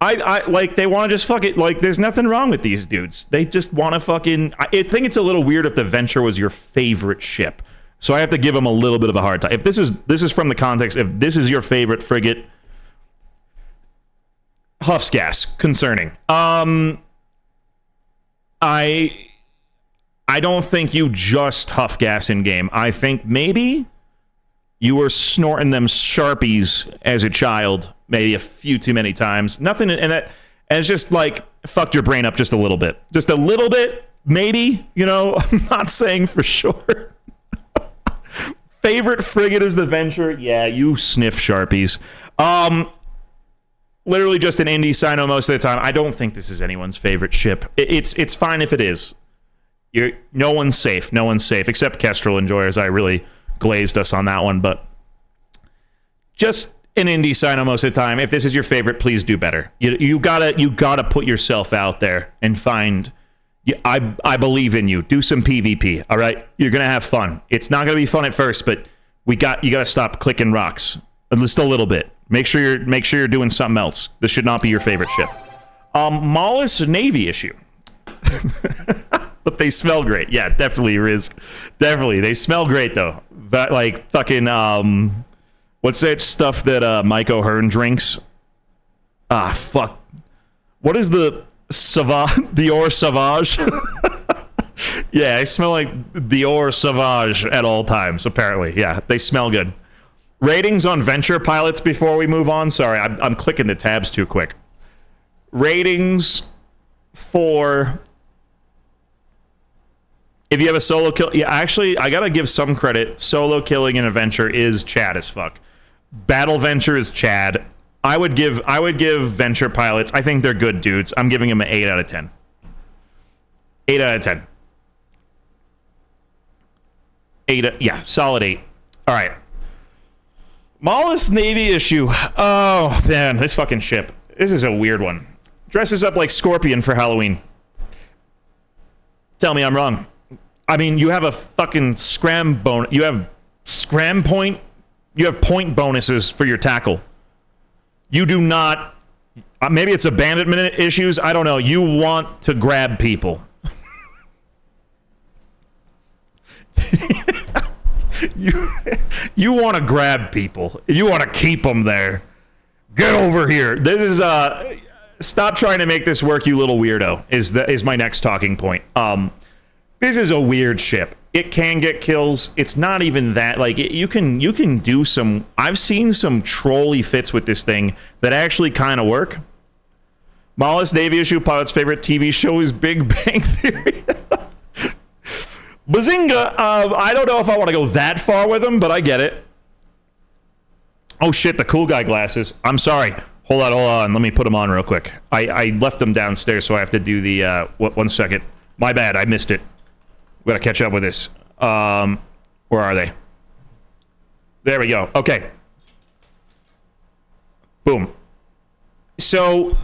S1: I like, they want to just fuck it. Like, there's nothing wrong with these dudes. They just want to fucking. I think it's a little weird if the Venture was your favorite ship. So I have to give them a little bit of a hard time. If this is from the context, if this is your favorite frigate, huffs gas. Concerning. I don't think you just huff gas in game. I think maybe you were snorting them Sharpies as a child, maybe a few too many times. Nothing, and it's just like fucked your brain up just a little bit. Just a little bit, maybe, you know, I'm not saying for sure. Favorite frigate is the Venture. Yeah, you sniff Sharpies. Literally just an indie Sino most of the time. I don't think this is anyone's favorite ship. It's fine if it is. No one's safe. No one's safe, except Kestrel enjoyers. I really glazed us on that one, but just an indie Sino most of the time. If this is your favorite, please do better. You gotta put yourself out there and find. I believe in you. Do some PvP. All right, you're gonna have fun. It's not gonna be fun at first, but you gotta stop clicking rocks just a little bit. Make sure you're doing something else. This should not be your favorite ship. Maulus Navy issue. But they smell great. Yeah, definitely, Riz. Definitely. They smell great, though. That, like, fucking, what's that stuff that Mike O'Hearn drinks? Ah, fuck. What is the Dior Sauvage? Yeah, I smell like Dior Sauvage at all times, apparently. Yeah, they smell good. Ratings on Venture pilots before we move on. Sorry, I'm clicking the tabs too quick. Ratings for... If you have a solo kill... Yeah, actually, I gotta give some credit. Solo killing in a Venture is Chad as fuck. Battle Venture is Chad. I would give Venture pilots... I think they're good dudes. I'm giving them an 8 out of 10. 8 out of 10. 8... Yeah, solid 8. All right. Maulus Navy issue. Oh, man, this fucking ship. This is a weird one. Dresses up like Scorpion for Halloween. Tell me I'm wrong. I mean, you have a fucking scram bonus. You have scram point. You have point bonuses for your tackle. You do not... maybe it's abandonment issues. I don't know. You want to grab people. You want to grab people. You want to keep them there. Get over here. This is... stop trying to make this work, you little weirdo, is my next talking point. This is a weird ship. It can get kills. It's not even that. Like, you can do some... I've seen some trolly fits with this thing that actually kind of work. Maulus Navy issue pilot's favorite TV show is Big Bang Theory. Bazinga! I don't know if I want to go that far with him, but I get it. Oh shit, the cool guy glasses. I'm sorry. Hold on. Let me put them on real quick. I left them downstairs, so I have to do the... one second. My bad, I missed it. We gotta catch up with this. Where are they? There we go. Okay. Boom. So...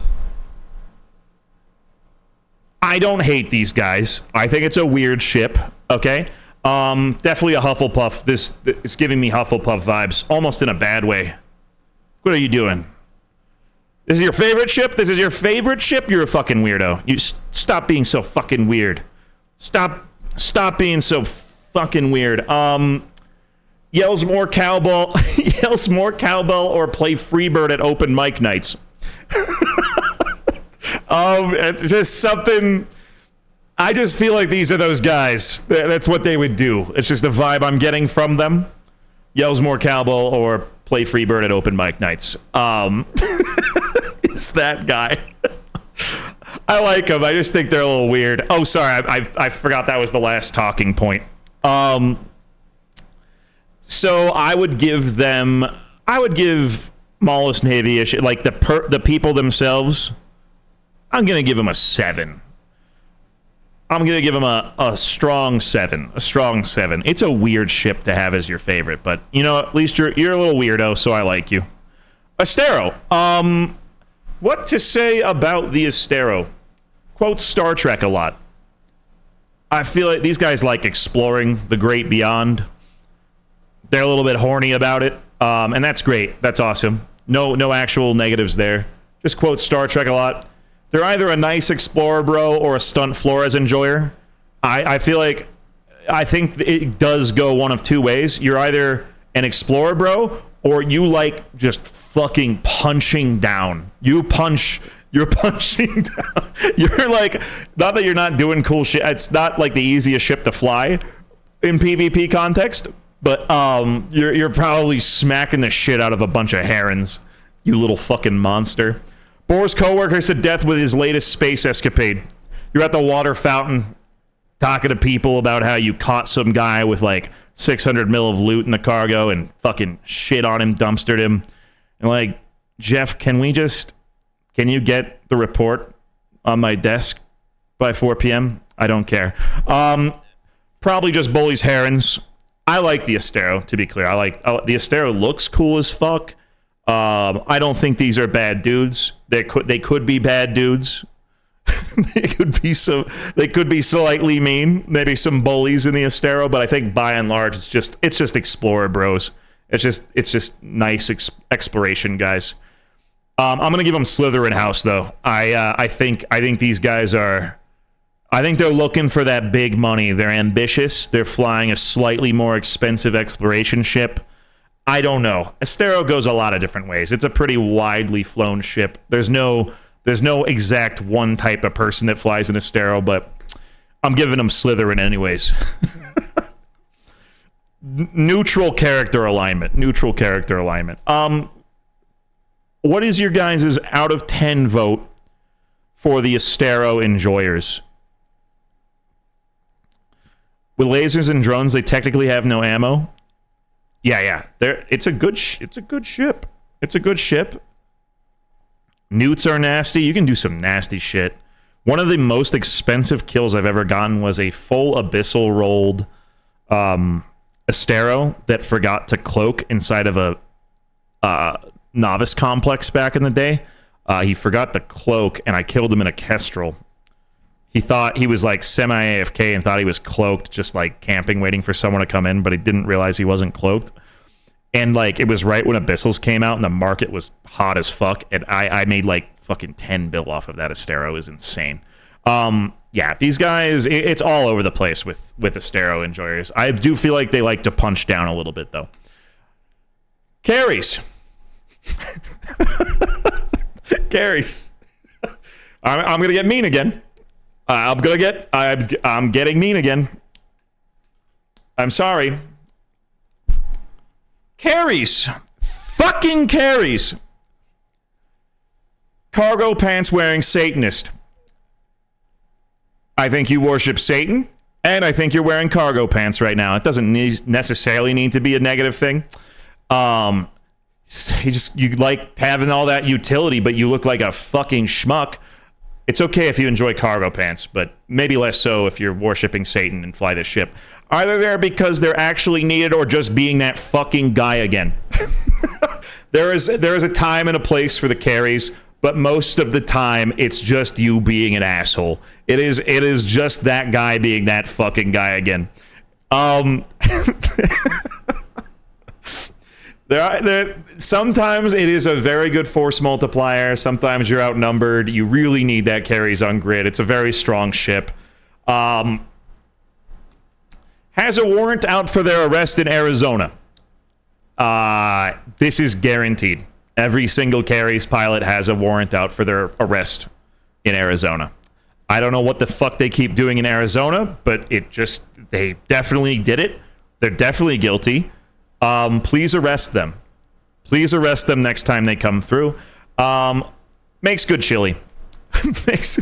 S1: I don't hate these guys. I think it's a weird ship, okay? Definitely a Hufflepuff. This is giving me Hufflepuff vibes, almost in a bad way. What are you doing? This is your favorite ship? This is your favorite ship? You're a fucking weirdo. You stop being so fucking weird. Stop being so fucking weird. Yells more cowbell, yells more cowbell, or play Freebird at open mic nights. It's just something. I just feel like these are those guys. That's what they would do. It's just the vibe I'm getting from them. Yells more cowbell or play Freebird at open mic nights. It's that guy. I like them. I just think they're a little weird. Oh, sorry. I forgot that was the last talking point. So I would give Maulus Navy like the people themselves. I'm gonna give them a 7. I'm gonna give them a strong 7. A strong 7. It's a weird ship to have as your favorite, but you know, at least you're a little weirdo, so I like you. Astero. What to say about the Astero? Quote Star Trek a lot. I feel like these guys like exploring the great beyond. They're a little bit horny about it, and that's great. That's awesome. No actual negatives there. Just quote Star Trek a lot. They're either a nice explorer bro or a stunt Flores enjoyer. I think it does go one of two ways. You're either an explorer bro or you like just fucking punching down. You're punching down. You're like, not that you're not doing cool shit. It's not like the easiest ship to fly in PvP context, but you're probably smacking the shit out of a bunch of herons. You little fucking monster. Boar's coworkers to death with his latest space escapade. You're at the water fountain talking to people about how you caught some guy with like 600 mil of loot in the cargo and fucking shit on him, dumpstered him. And like, Jeff, can you get the report on my desk by 4 p.m.? I don't care. Probably just bullies herons. I like the Astero, to be clear. The Astero looks cool as fuck. I don't think these are bad dudes. They could be bad dudes. They could be slightly mean. Maybe some bullies in the Astero, but I think by and large it's just explorer bros. It's just nice exploration guys. I'm gonna give them Slytherin House though. I think these guys are. I think they're looking for that big money. They're ambitious. They're flying a slightly more expensive exploration ship. I don't know. Astero goes a lot of different ways. It's a pretty widely flown ship. There's no exact one type of person that flies an Astero, but I'm giving them Slytherin anyways. Neutral character alignment. What is your guys' out of 10 vote for the Astero enjoyers? With lasers and drones, they technically have no ammo. Yeah. It's a good ship. Newts are nasty. You can do some nasty shit. One of the most expensive kills I've ever gotten was a full abyssal rolled Astero that forgot to cloak inside of a novice complex back in the day. He forgot to cloak, and I killed him in a Kestrel. He thought he was like semi-AFK and thought he was cloaked, just like camping, waiting for someone to come in, but he didn't realize he wasn't cloaked. And like, it was right when Abyssals came out and the market was hot as fuck, and I made like fucking 10 bill off of that Astero. It was insane. Yeah, these guys, it's all over the place with Astero enjoyers. I do feel like they like to punch down a little bit, though. Keres. Keres. I'm gonna get mean again. I'm getting mean again. I'm sorry. Keres. Fucking Keres. Cargo pants wearing Satanist. I think you worship Satan, and I think you're wearing cargo pants right now. It doesn't necessarily need to be a negative thing. You like having all that utility, but you look like a fucking schmuck. It's okay if you enjoy cargo pants, but maybe less so if you're worshiping Satan and fly this ship. Either they're because they're actually needed or just being that fucking guy again. There is a time and a place for the Keres, but most of the time it's just you being an asshole. It is just that guy being that fucking guy again. Sometimes it is a very good force multiplier. Sometimes you're outnumbered. You really need that Keres on grid. It's a very strong ship. Has a warrant out for their arrest in Arizona. This is guaranteed. Every single Keres pilot has a warrant out for their arrest in Arizona. I don't know what the fuck they keep doing in Arizona, but they definitely did it. They're definitely guilty. Please arrest them. Please arrest them next time they come through. Makes good chili. Makes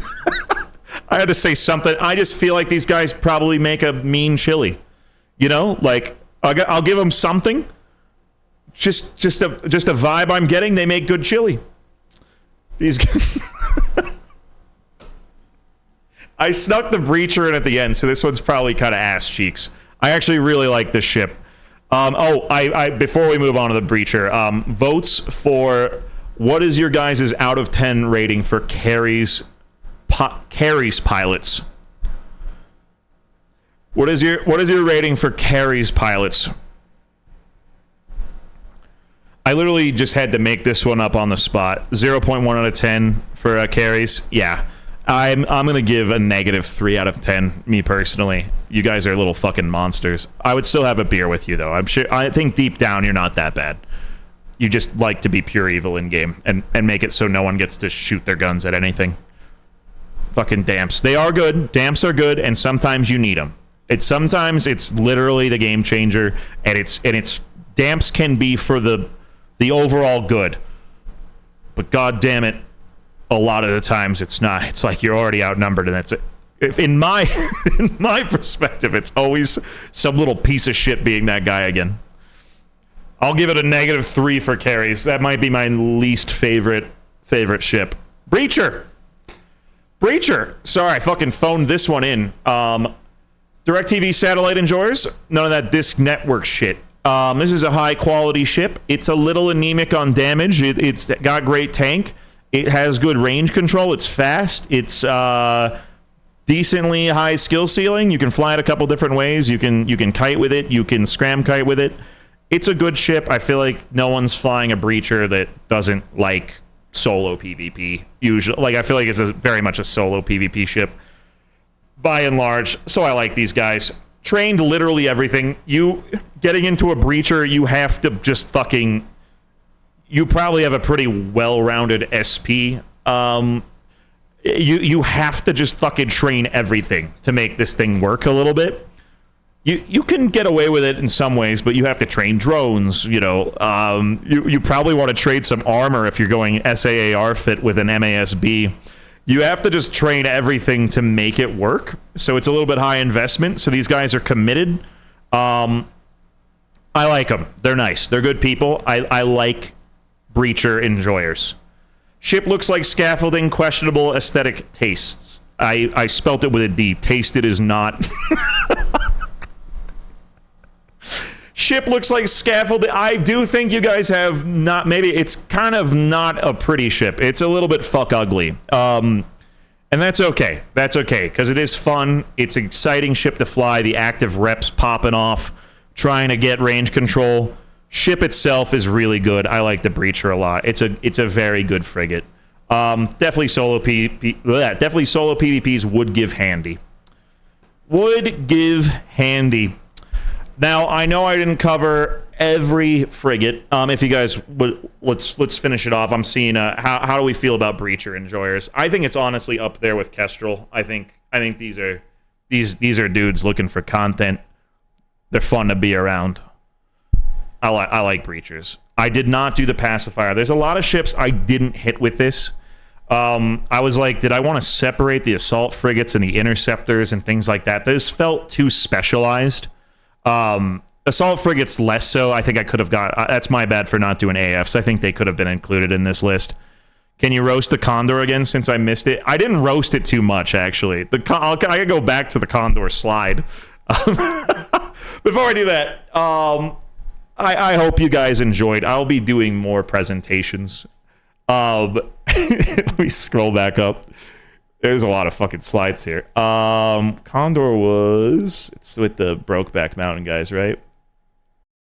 S1: I had to say something. I just feel like these guys probably make a mean chili. You know, like I'll give them something. Just a vibe I'm getting. They make good chili. These guys. I snuck the breacher in at the end, so this one's probably kind of ass cheeks. I actually really like this ship. Before we move on to the breacher, votes for what is your guys' out of 10 rating for Keres pilots? What is your rating for Keres pilots? I literally just had to make this one up on the spot. 0.1 out of 10 for Keres. Yeah. I'm going to give a -3 out of 10, me personally. You guys are little fucking monsters. I would still have a beer with you, though. I think deep down you're not that bad. You just like to be pure evil in game and make it so no one gets to shoot their guns at anything. Fucking damps. They are good. Damps are good, and sometimes you need them. Sometimes it's literally the game changer, and it's damps can be for the overall good. But god damn it, a lot of the times it's not. It's like you're already outnumbered, and that's it. If in my perspective, it's always some little piece of shit being that guy again. I'll give it a -3 for Keres. That might be my least favorite ship. Breacher. Sorry, I fucking phoned this one in. DirecTV satellite enjoyers. None of that disc network shit. This is a high quality ship. It's a little anemic on damage. It's got great tank. It has good range control. It's fast. It's decently high skill ceiling. You can fly it a couple different ways. You can kite with it. You can scram kite with it. It's a good ship. I feel like no one's flying a breacher that doesn't like solo PvP. Usually, like I feel like it's very much a solo PvP ship by and large. So I like these guys. Trained literally everything. You getting into a breacher, you have to just fucking. You probably have a pretty well-rounded SP. You have to just fucking train everything to make this thing work a little bit. You can get away with it in some ways, but you have to train drones. You know, you probably want to trade some armor if you're going SAAR fit with an MASB. You have to just train everything to make it work. So it's a little bit high investment. So these guys are committed. I like them. They're nice. They're good people. I like breacher enjoyers. Ship looks like scaffolding, questionable aesthetic tastes. I spelt it with a D. Tasted is not. Ship looks like scaffolding. I do think you guys have not. Maybe it's kind of not a pretty ship. It's a little bit fuck ugly. And that's okay. That's okay because it is fun. It's an exciting ship to fly. The active reps popping off, trying to get range control. Ship itself is really good. I like the breacher a lot. It's a very good frigate. Definitely solo PvPs would give handy. Now I know I didn't cover every frigate. If you guys would, let's finish it off. I'm seeing how do we feel about breacher enjoyers? I think it's honestly up there with Kestrel. I think these are dudes looking for content. They're fun to be around. I like breachers. I did not do the pacifier. There's a lot of ships I didn't hit with this. I was like, did I want to separate the assault frigates and the interceptors and things like that? Those felt too specialized. Assault frigates less so. I think I could have got. That's my bad for not doing AFs. I think they could have been included in this list. Can you roast the Condor again since I missed it? I didn't roast it too much, actually. I could go back to the Condor slide. Before I do that, I hope you guys enjoyed. I'll be doing more presentations. Let me scroll back up. There's a lot of fucking slides here. Condor it's with the Brokeback Mountain guys, right?